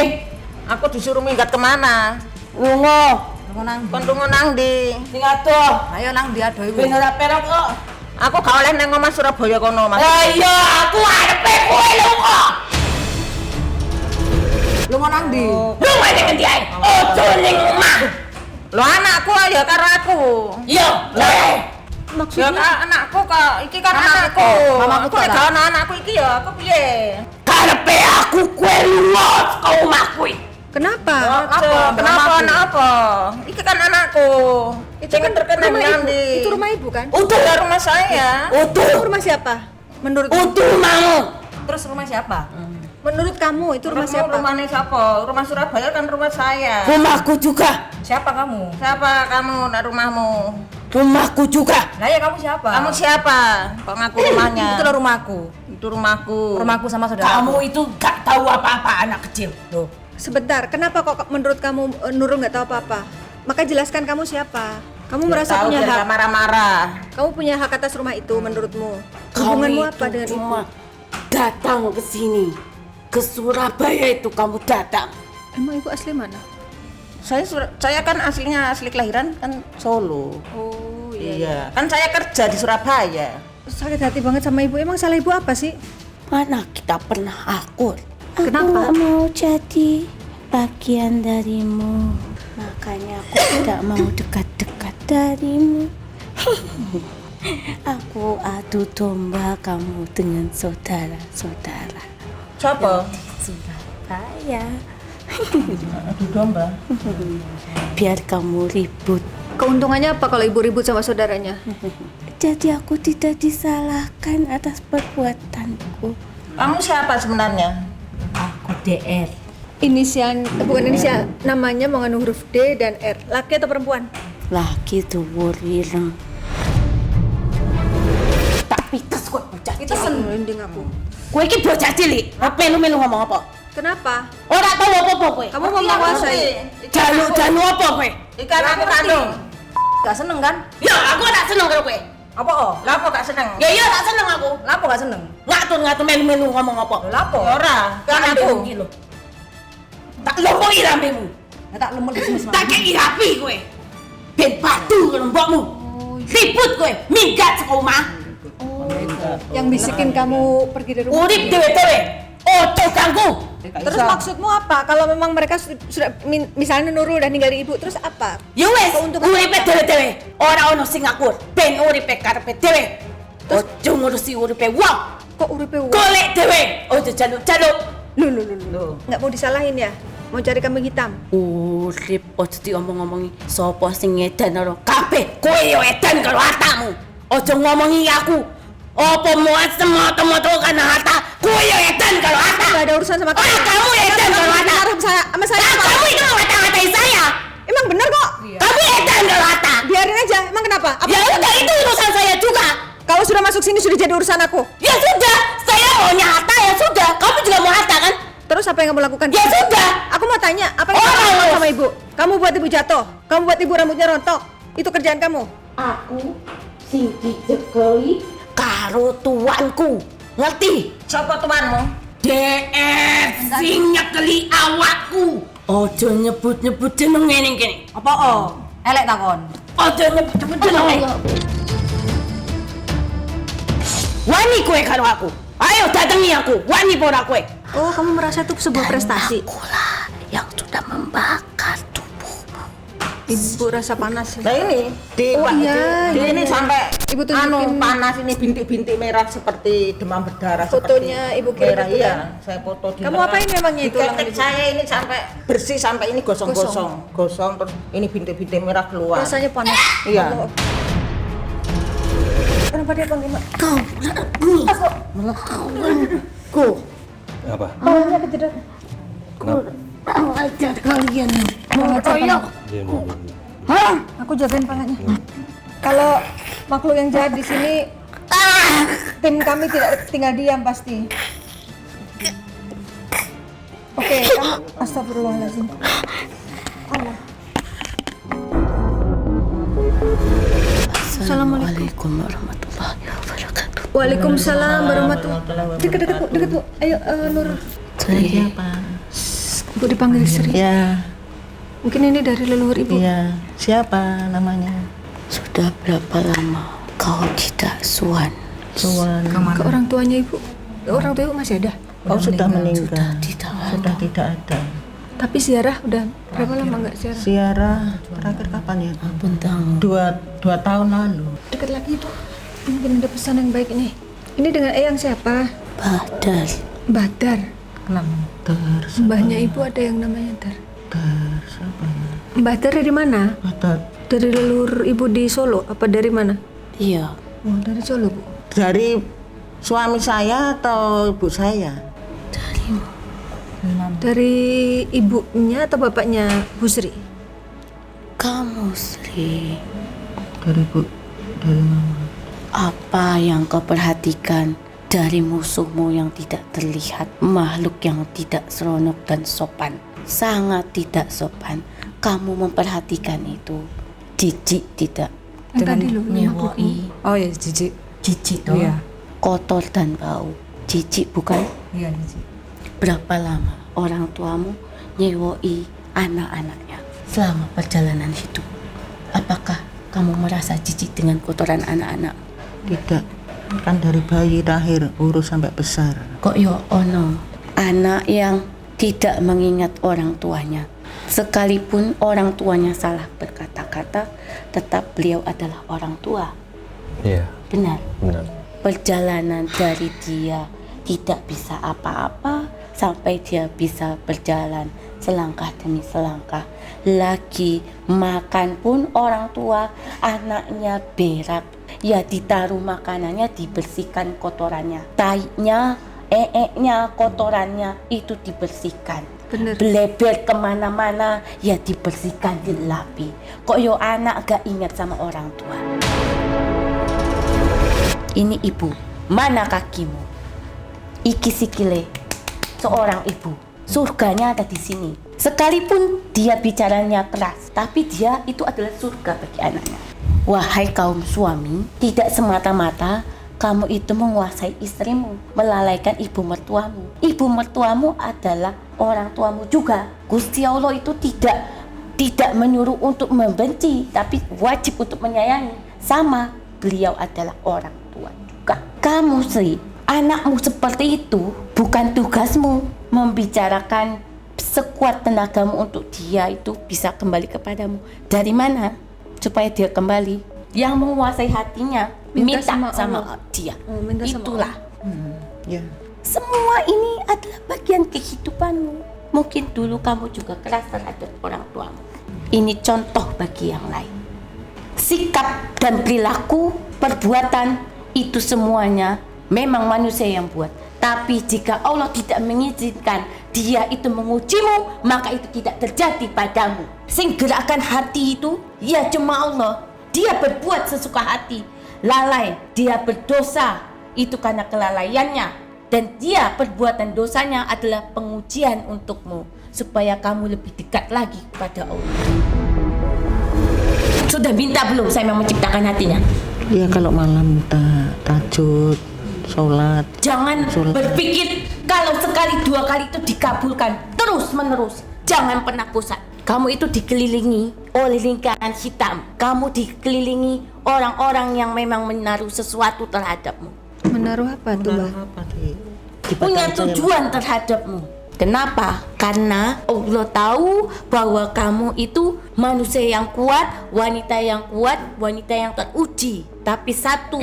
Aku disuruh minggat kemana? Lungo. Lungo nang. Kon lungo nang ndi? Sing atuh. Ayo nang dia doi. Ben ora perok kok. Aku gak oleh nang omah Surabaya kono, Mas. Ayo, aku arepe kowe lungo. Lungo nang di. Lungo ning endi ae? Ojo ning omah. Lo anakku ya karo aku. Yo, leh. Ya Maksudnya kan anakku kok, iki kan anakku. Mamaku Aku nek tak. gak ono anakku iki ya aku piye? Karepe aku kowe lungo saka omahku. kenapa? Apa? Kenapa anak apa? Iki kan anakku. Iki kan terkenal rumah Ibu. nanti. Itu rumah Ibu kan? Utuh Itu rumah saya. Itu Utuh. rumah siapa? Menurut Mau. Terus rumah siapa? menurut kamu itu rumah siapa? Rumahnya siapa? Rumah Surabaya kan rumah saya. Rumahku juga. Siapa kamu? Siapa kamu nak rumahmu? Rumahku juga. Lah ya kamu siapa? Kamu siapa? Kok ngaku rumahnya? Itu loh rumahku. Itu rumahku. Rumahku sama saudara. Kamu itu gak tahu apa-apa anak kecil. Loh. Sebentar, kenapa kok menurut kamu Nurul nggak tahu apa-apa? Maka jelaskan kamu siapa? Kamu merasa Tahu punya biar hak? gak marah-marah. Kamu punya hak atas rumah itu menurutmu? Kamu Hubunganmu itu apa dengan Ibu? cuma datang ke sini. Ke Surabaya itu kamu datang. Emang Ibu asli mana? Saya kan aslinya asli kelahiran kan Solo. Oh Iya. Kan saya kerja di Surabaya. Sakit hati banget sama Ibu. Emang salah Ibu apa sih? Mana kita pernah akur. Kenapa? Aku mau jadi bagian darimu. Makanya aku tidak mau dekat-dekat darimu. Aku adu domba kamu dengan saudara-saudara. Siapa? Surabaya. Adu domba. Biar kamu ribut. Keuntungannya apa kalau Ibu ribut sama saudaranya? Jadi aku tidak disalahkan atas perbuatanku. Kamu siapa sebenarnya? Aku DR. Bukan inisial, namanya mengandung huruf D dan R. Laki atau perempuan? Laki dhuwur ireng. Tapi tes kowe bocah. Itu merinding aku. Kowe iki bocah cilik. Apa lu melu ngomong apa? Kenapa? Ora tau apa-apa kowe. Kamu mau menguasai? Jaluk apa kowe? Ikan aku kandung. Gak seneng kan? Ya aku tak seneng karo kowe. Apa oh? Lah apa gak seneng? Ya iya tak seneng aku. Lapo gak seneng? Ngatur melu-melu ngomong apa. Lho lapo? Ya ora. Kan Aku. aku iki lho. Tak lompoki rambemu. Ya tak lemel di sini. Tak kei rapi kowe. Ben batu karo mbokmu. Ribut kowe, minggat saka omah. Yang bisikin kamu pergi dari rumah. Urip dhewe-dhewe. Ojo ganggu. Terus maksudmu apa? Kalau memang mereka sudah misalnya Nurul udah ninggalin ibu, terus apa? Ya wes, Keuntungan uripe dhewe-dhewe. Ora ono sing ngakur. Ben uripe karepe dhewe. Ojo ngurusi uripe wong. Kok uripe wong? Golek dhewe. Ojo jaluk-jaluk. Loh. Nggak mau disalahin ya? Mau cari kambing hitam? Urip ojo diomong-omongi sapa sing edan karo kabeh. Kowe yo edan karo hartamu. Ojo ngomongi aku. Apa muat semoto-moto karena harta? Kowe yo edan karo harta. Nggak ada urusan sama kamu. Kamu edan karo harta. Sama saya Nah, apa? kamu itu ngata-ngatain saya. Emang bener kok? Kamu edan karo harta. Biarin aja. Emang kenapa? Apa Ya udah itu urusan saya juga. kalau sudah masuk sini sudah jadi urusan aku? Ya sudah, saya maunya harta ya sudah. Kamu juga mau harta kan? Terus apa yang kamu lakukan? Ya sudah. Aku mau tanya, apa yang kamu lakukan sama ibu? Kamu buat ibu jatuh? Kamu buat ibu rambutnya rontok? Itu kerjaan kamu? Aku sing dijegeli karo tuanku. Ngerti? Siapa tuanmu? DR sing nyekeli awakku. Ojo nyebut-nyebut jeneng ngene kene. Apa oh? Elek takon. Ojo nyebut-nyebut jeneng. Wani kowe karo aku. Ayo datangi aku. Wani pora kowe. Oh, kamu merasa itu sebuah prestasi? Akulah yang sudah membakar tubuhmu. Ibu rasa panas. Nah ini di, Oh, iya, di iya, ini iya. sampai Ibu tunjukin. panas ini bintik-bintik merah seperti demam berdarah. Fotonya seperti Ibu kirim merah, itu iya. kan? Saya foto di Kamu mana. apain memangnya itu Di lengan ketek Ibu? saya ini sampai bersih sampai ini gosong-gosong, gosong terus ini bintik-bintik merah keluar. Rasanya panas. Iya. Allah. Kenapa dia panggil mak? Ku Apa? Tangannya kejedot. tahu aja kalian mau koyok. Hah? Aku jagain palanya. Kalau makhluk yang jahat di sini, tim kami tidak tinggal diam pasti. Oke, kamu astagfirullahaladzim. Allah. Assalamualaikum warahmatullahi wabarakatuh. Waalaikumsalam warahmatullahi wabarakatuh. Dekat Bu. Ayo, Nur. Siapa? Bu dipanggil Sri. Ya, Mungkin ini dari leluhur Ibu. iya. Siapa namanya? Sudah berapa lama kau tidak suan? Suwan. Ke orang tuanya Ibu. Orang tua Ibu masih ada. Kau sudah meninggal. Tidak Tidak ada. Tapi ziarah udah berapa lama nggak ziarah? Ziarah terakhir kapan ya? bentang. Dua tahun lalu. Dekat lagi itu. Mungkin ada pesan yang baik ini. Ini dengan Eyang siapa? Badal. Badar. Ter, Mbahnya Ibu ada yang namanya Dar. siapa ya? Mbah Dar dari mana? Batat. Dari leluhur Ibu di Solo apa dari mana? Iya. Oh, dari Solo, Bu. Dari suami saya atau ibu saya? Dari ibunya atau bapaknya Bu Sri? Kamu Sri, Dari ibu. Dari mama. apa yang kau perhatikan dari musuhmu yang tidak terlihat, makhluk yang tidak seronok dan sopan, sangat tidak sopan? Kamu memperhatikan itu, jijik tidak? Yang tadi loh, Nyewoi, Oh ya jijik. jijik toh? Iya. Kotor dan bau, jijik bukan? Iya jijik. Berapa lama orang tuamu nyewoi anak-anaknya selama perjalanan hidup? Apakah kamu merasa jijik dengan kotoran anak-anak? Tidak. Kan dari bayi lahir urus sampai besar. Kok yo ono anak yang tidak mengingat orang tuanya, sekalipun orang tuanya salah berkata-kata, tetap beliau adalah orang tua. Iya, Benar. benar. Perjalanan dari dia tidak bisa apa-apa sampai dia bisa berjalan selangkah demi selangkah. Lagi makan pun orang tua, anaknya berak, ya ditaruh makanannya, dibersihkan kotorannya, taiknya, nya, kotorannya itu dibersihkan. Bener. Beleber kemana-mana ya dibersihkan, dilapi. Kok yo anak gak ingat sama orang tua? Ini ibu, mana kakimu? Iki sikile seorang ibu, surganya ada di sini. Sekalipun dia bicaranya keras, tapi dia itu adalah surga bagi anaknya. Wahai kaum suami, tidak semata-mata kamu itu menguasai istrimu, melalaikan ibu mertuamu. Ibu mertuamu adalah orang tuamu juga. Gusti Allah itu tidak menyuruh untuk membenci, tapi wajib untuk menyayangi. Sama, beliau adalah orang tua juga. Kamu Sri, anakmu seperti itu bukan tugasmu membicarakan sekuat tenagamu untuk dia itu bisa kembali kepadamu. Dari mana? Supaya dia kembali. Yang menguasai hatinya minta sama dia. Minta sama Itulah. Ya. Semua ini adalah bagian kehidupanmu. Mungkin dulu kamu juga keras terhadap orang tuamu. Ini contoh bagi yang lain. Sikap dan perilaku, perbuatan itu semuanya memang manusia yang buat. Tapi jika Allah tidak mengizinkan dia itu mengujimu, maka itu tidak terjadi padamu. Sing gerakan hati itu, ya cuma Allah. Dia berbuat sesuka hati. Lalai, dia berdosa, itu karena kelalaiannya. Dan dia perbuatan dosanya adalah pengujian untukmu, supaya kamu lebih dekat lagi kepada Allah. Sudah minta belum saya mau menciptakan hatinya? Ya kalau malam minta tahajud, sholat. Jangan berpikir kalau sekali dua kali itu dikabulkan terus menerus. Jangan pernah bosan. Kamu itu dikelilingi oleh lingkaran hitam. Kamu dikelilingi orang-orang yang memang menaruh sesuatu terhadapmu. Menaruh apa tuh, Mbak? Punya tujuan terhadapmu. Kenapa? Karena Allah tahu bahwa kamu itu manusia yang kuat, wanita yang teruji. Tapi satu,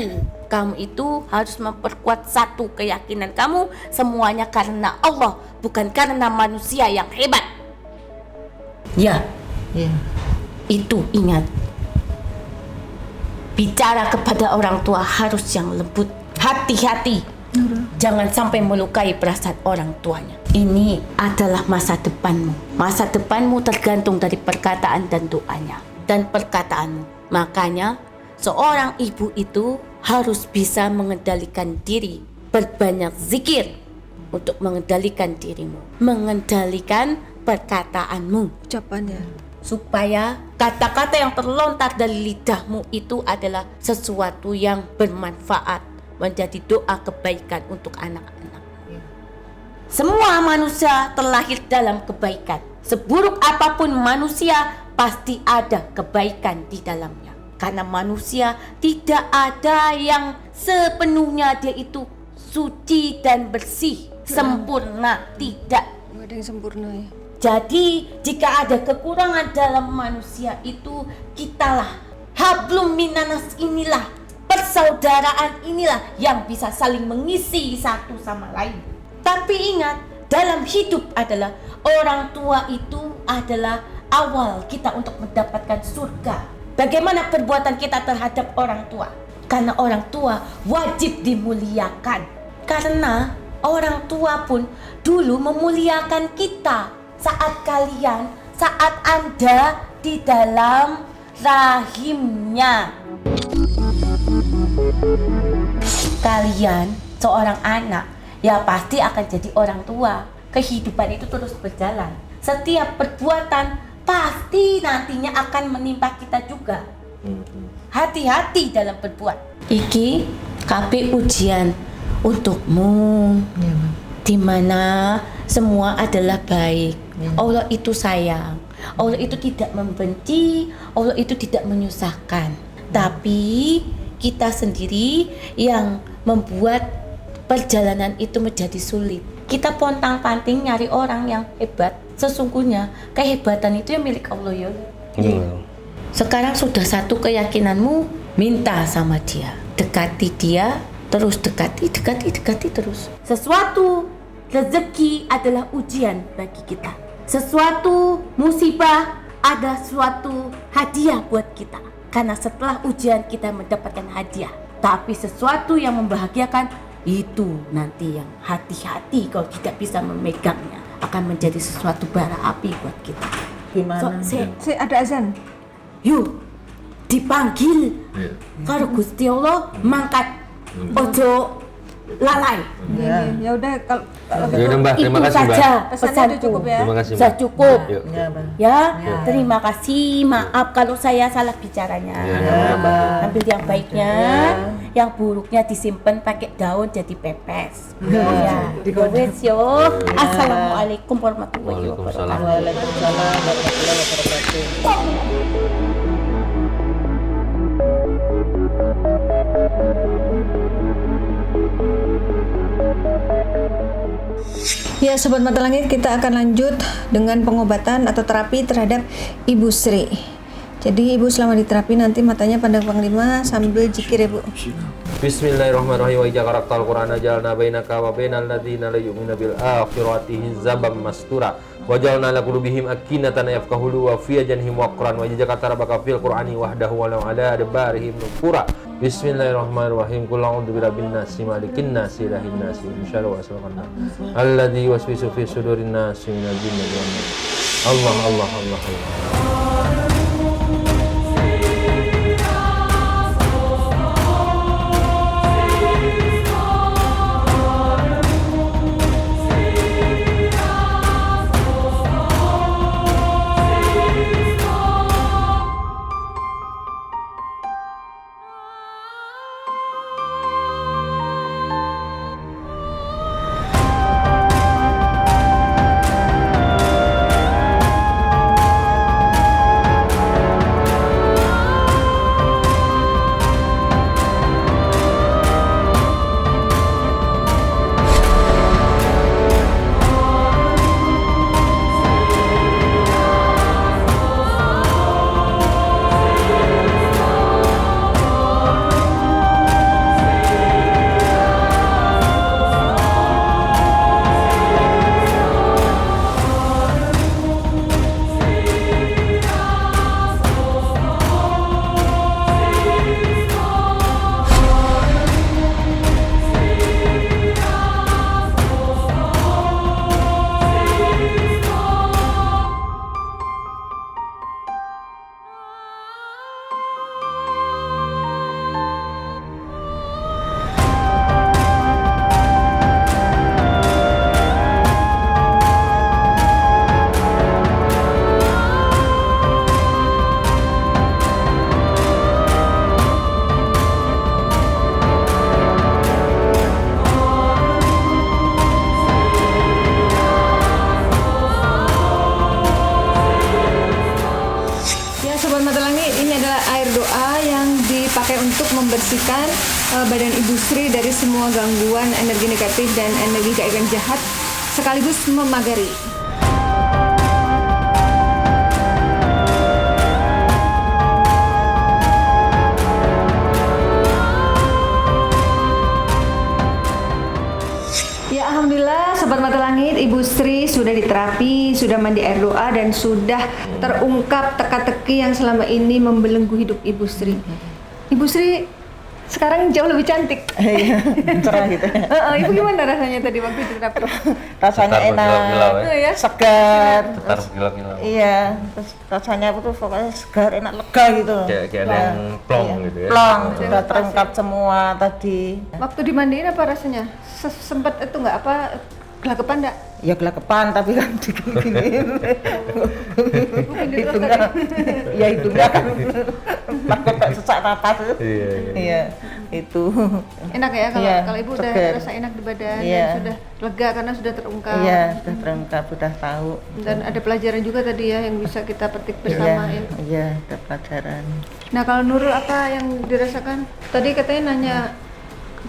kamu itu harus memperkuat satu keyakinan kamu, semuanya karena Allah, bukan karena manusia yang hebat. Ya, itu ingat. Bicara kepada orang tua harus yang lembut, hati-hati. Jangan sampai melukai perasaan orang tuanya. Ini adalah masa depanmu. Masa depanmu tergantung dari perkataan dan doanya dan perkataanmu. Makanya seorang ibu itu harus bisa mengendalikan diri, berbanyak zikir untuk mengendalikan dirimu, mengendalikan perkataanmu, Ucapannya. supaya kata-kata yang terlontar dari lidahmu itu adalah sesuatu yang bermanfaat, menjadi doa kebaikan untuk anak-anak. Semua manusia terlahir dalam kebaikan. Seburuk apapun manusia, pasti ada kebaikan di dalamnya. Karena manusia tidak ada yang sepenuhnya dia itu suci dan bersih, sempurna, tidak. Nggak ada yang sempurna ya. Jadi jika ada kekurangan dalam manusia itu, kitalah hablum minanas, inilah persaudaraan, inilah yang bisa saling mengisi satu sama lain. Tapi ingat, dalam hidup adalah orang tua itu adalah awal kita untuk mendapatkan surga. Bagaimana perbuatan kita terhadap orang tua? Karena orang tua wajib dimuliakan. Karena orang tua pun dulu memuliakan kita saat Anda di dalam rahimnya. Kalian seorang anak, ya pasti akan jadi orang tua. Kehidupan itu terus berjalan. Setiap perbuatan pasti nantinya akan menimpa kita juga. Hati-hati dalam berbuat. Iki KB ujian untukmu, di mana semua adalah baik. Allah itu sayang. Allah itu tidak membenci. Allah itu tidak menyusahkan. Tapi kita sendiri yang membuat perjalanan itu menjadi sulit. Kita pontang-panting nyari orang yang hebat. Sesungguhnya kehebatan itu yang milik Allah ya. Sekarang sudah satu keyakinanmu, minta sama dia, dekati dia, terus dekati terus. Sesuatu rezeki adalah ujian bagi kita. Sesuatu musibah ada suatu hadiah buat kita. Karena setelah ujian kita mendapatkan hadiah. Tapi sesuatu yang membahagiakan itu nanti yang hati-hati kalau tidak bisa memegangnya, akan menjadi sesuatu bara api buat kita. Gimana? Saya ada azan. Yuk dipanggil karo Gusti Allah, mangkat. Ojo lalai. Ya udah kalau Ya udah Mbak, terima Itu kasih Mbak. saja pesannya udah pesanku. cukup ya. Terima kasih Mbak. Sudah cukup. Yuk. Ya, Bang. Ya, terima kasih. Maaf kalau saya salah bicaranya. Ambil yang baiknya, yang buruknya disimpan pakai daun jadi pepes. Ya, wes yo. Assalamualaikum warahmatullahi Waalaikumsalam. wabarakatuh. Waalaikumsalam warahmatullahi wabarakatuh. Ya Sobat Mata Langit, kita akan lanjut dengan pengobatan atau terapi terhadap Ibu Sri. Jadi Ibu selama diterapi nanti matanya pandang panglima sambil zikir ya Bu. Bismillahirrahmanirrahim. Wa idza qara'tal Qur'ana ja'alna bainaka wa bainal ladzina la yu'minuna bil akhirati hizaban mastura wa ja'alna ala qulubihim akinatan yafqahu wa fi ajanihim waqran wa idza katarabaka fil Qur'ani wahdahu wa la ala adbarihim nufura. Bismillahirrahmanirrahim. Qul a'udzu birabbin nas malikin nas ilahin nas min syarri waswasil alladzi yuwaswisu fi sudurin nas minal jinnati wan nas. Allah Allah Allah Allah. untuk membersihkan badan Ibu Sri dari semua gangguan energi negatif dan energi gaib yang jahat, sekaligus memagari. Ya alhamdulillah Sobat Mata Langit, Ibu Sri sudah diterapi, sudah mandi air doa dan sudah terungkap teka-teki yang selama ini membelenggu hidup Ibu Sri. Ibu Sri sekarang jauh lebih cantik. Iya, cerah gitu. Ibu gimana rasanya tadi waktu diterapi? Rasanya Setar enak, berkilau-kilau ya? Ya? segar. Setar berkilau-kilau. Iya, terus rasanya aku tuh pokoknya segar, enak, lega gitu. Kayak ada yang plong gitu ya. Plong, sudah terungkap semua tadi. Waktu dimandiin apa rasanya? Sempet itu nggak apa gelagapan nggak? Ya gelagapan tapi kan diginiin. Hidungnya, ya hidungnya kan takut tak sesak napas. Iya. Iya, itu. Enak ya kalau Iya, kalau Ibu udah segar. rasa enak di badan Iya. dan sudah lega karena sudah terungkap. Iya, sudah terungkap, sudah tahu. Dan ada pelajaran juga tadi ya yang bisa kita petik bersama ya. Iya, ada pelajaran. Nah kalau Nurul apa yang dirasakan? Tadi katanya nanya,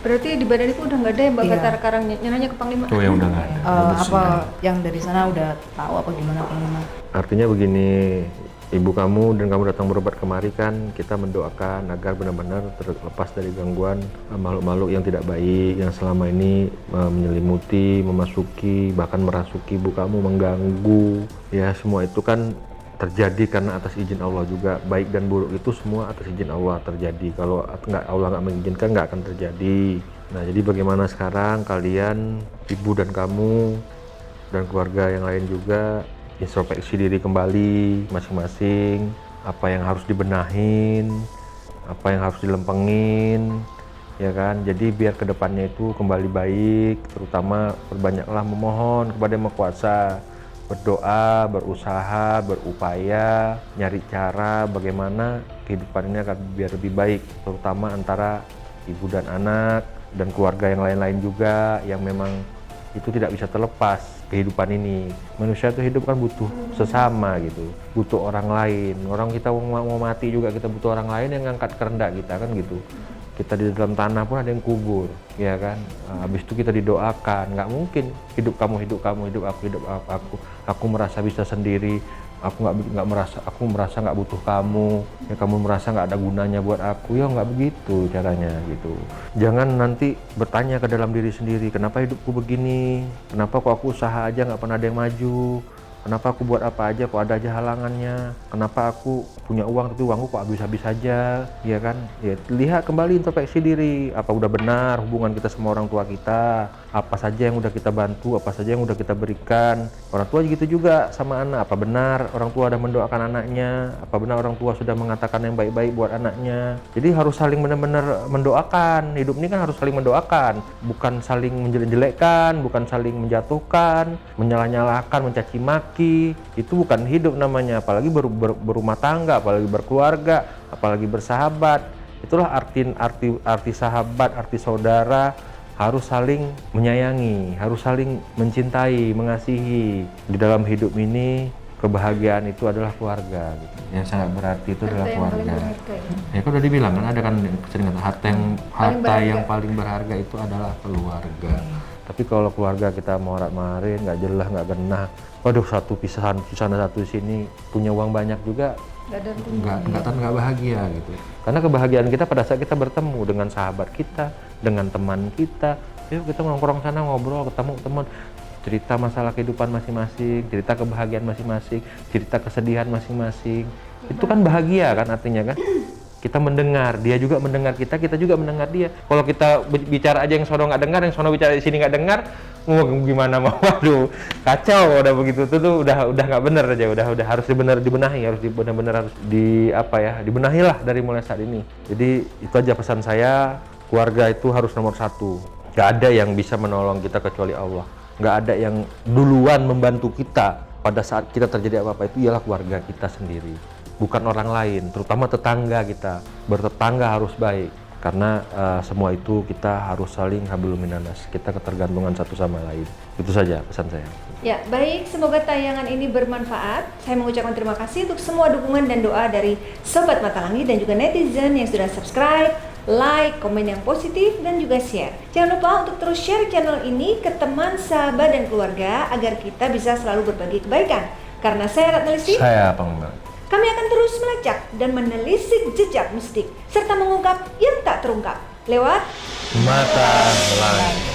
berarti di badan Ibu udah nggak ada ya Mbak Iya. Batar Karang, nanya ke Panglima? Oh ya udah nggak ada. Apa yang dari sana udah tahu apa gimana Panglima? Artinya begini, ibu kamu dan kamu datang berobat kemari kan, kita mendoakan agar benar-benar terlepas dari gangguan makhluk-makhluk yang tidak baik yang selama ini menyelimuti, memasuki, bahkan merasuki ibu kamu, mengganggu. Ya semua itu kan terjadi karena atas izin Allah juga. Baik dan buruk itu semua atas izin Allah terjadi. Kalau Allah nggak mengizinkan nggak akan terjadi. Nah jadi bagaimana sekarang kalian, ibu dan kamu dan keluarga yang lain juga introspeksi diri kembali masing-masing, apa yang harus dibenahin, apa yang harus dilempengin, ya kan? Jadi biar kedepannya itu kembali baik, terutama berbanyaklah memohon kepada Yang Maha Kuasa, berdoa, berusaha, berupaya, nyari cara bagaimana kehidupan ini akan biar lebih baik, terutama antara ibu dan anak dan keluarga yang lain-lain juga, yang memang itu tidak bisa terlepas kehidupan ini. Manusia itu hidup kan butuh sesama gitu, butuh orang lain. Orang kita mau mati juga kita butuh orang lain yang ngangkat kerendak kita kan gitu. Kita di dalam tanah pun ada yang kubur, ya kan. Habis itu kita didoakan. Nggak mungkin hidup kamu, hidup aku. Aku merasa bisa sendiri. Aku merasa nggak butuh kamu. Ya kamu merasa nggak ada gunanya buat aku. Ya nggak begitu caranya gitu. Jangan nanti bertanya ke dalam diri sendiri, kenapa hidupku begini? Kenapa kok aku usaha aja nggak pernah ada yang maju? Kenapa aku buat apa aja kok ada aja halangannya? Kenapa aku punya uang tapi uangku kok habis-habis saja? Ya kan? Ya, lihat kembali, introspeksi diri. Apa udah benar hubungan kita sama orang tua kita? Apa saja yang udah kita bantu? Apa saja yang udah kita berikan? Orang tua gitu juga sama anak. Apa benar orang tua udah mendoakan anaknya? Apa benar orang tua sudah mengatakan yang baik-baik buat anaknya? Jadi harus saling benar-benar mendoakan. Hidup ini kan harus saling mendoakan, bukan saling menjelek-jelekkan, bukan saling menjatuhkan, menyalah-nyalahkan, mencaci maki. Itu bukan hidup namanya, apalagi berumah tangga, apalagi berkeluarga, apalagi bersahabat. Itulah arti sahabat, arti saudara, harus saling menyayangi, harus saling mencintai, mengasihi. Di dalam hidup ini kebahagiaan itu adalah keluarga gitu. Yang sangat berarti itu adalah keluarga. Ya kan udah dibilang kan, ada kan sering kata harta yang paling berharga itu adalah keluarga. Tapi kalau keluarga kita morat-marit, nggak jelas, nggak genah, waduh satu pisahan di sana satu di sini, punya uang banyak juga nggak bahagia gitu. Karena kebahagiaan kita pada saat kita bertemu dengan sahabat kita, dengan teman kita. Yuk kita nongkrong sana, ngobrol, ketemu teman, cerita masalah kehidupan masing-masing, cerita kebahagiaan masing-masing, cerita kesedihan masing-masing. Itu kan bahagia kan artinya kan? Kita mendengar, dia juga mendengar kita juga mendengar dia. Kalau kita bicara aja yang sono nggak dengar, yang sono bicara di sini nggak dengar, gimana mau? Waduh, kacau udah begitu tuh udah nggak bener aja, udah harus dibenahi, harus benar-benar harus dibenahi lah dari mulai saat ini. Jadi itu aja pesan saya, keluarga itu harus nomor satu. Nggak ada yang bisa menolong kita kecuali Allah. Nggak ada yang duluan membantu kita pada saat kita terjadi apa-apa, itu ialah keluarga kita sendiri, bukan orang lain, terutama tetangga kita. Bertetangga harus baik, karena semua itu kita harus saling hablum minanas, kita ketergantungan satu sama lain. Itu saja pesan saya. Ya, baik, semoga tayangan ini bermanfaat. Saya mengucapkan terima kasih untuk semua dukungan dan doa dari Sobat Mata Langit dan juga netizen yang sudah subscribe, like, komen yang positif, dan juga share. Jangan lupa untuk terus share channel ini ke teman, sahabat, dan keluarga agar kita bisa selalu berbagi kebaikan. Karena saya Ratna Listi, Saya Pengembang. kami akan terus melacak dan menelisik jejak mistik serta mengungkap yang tak terungkap lewat Mata Langit.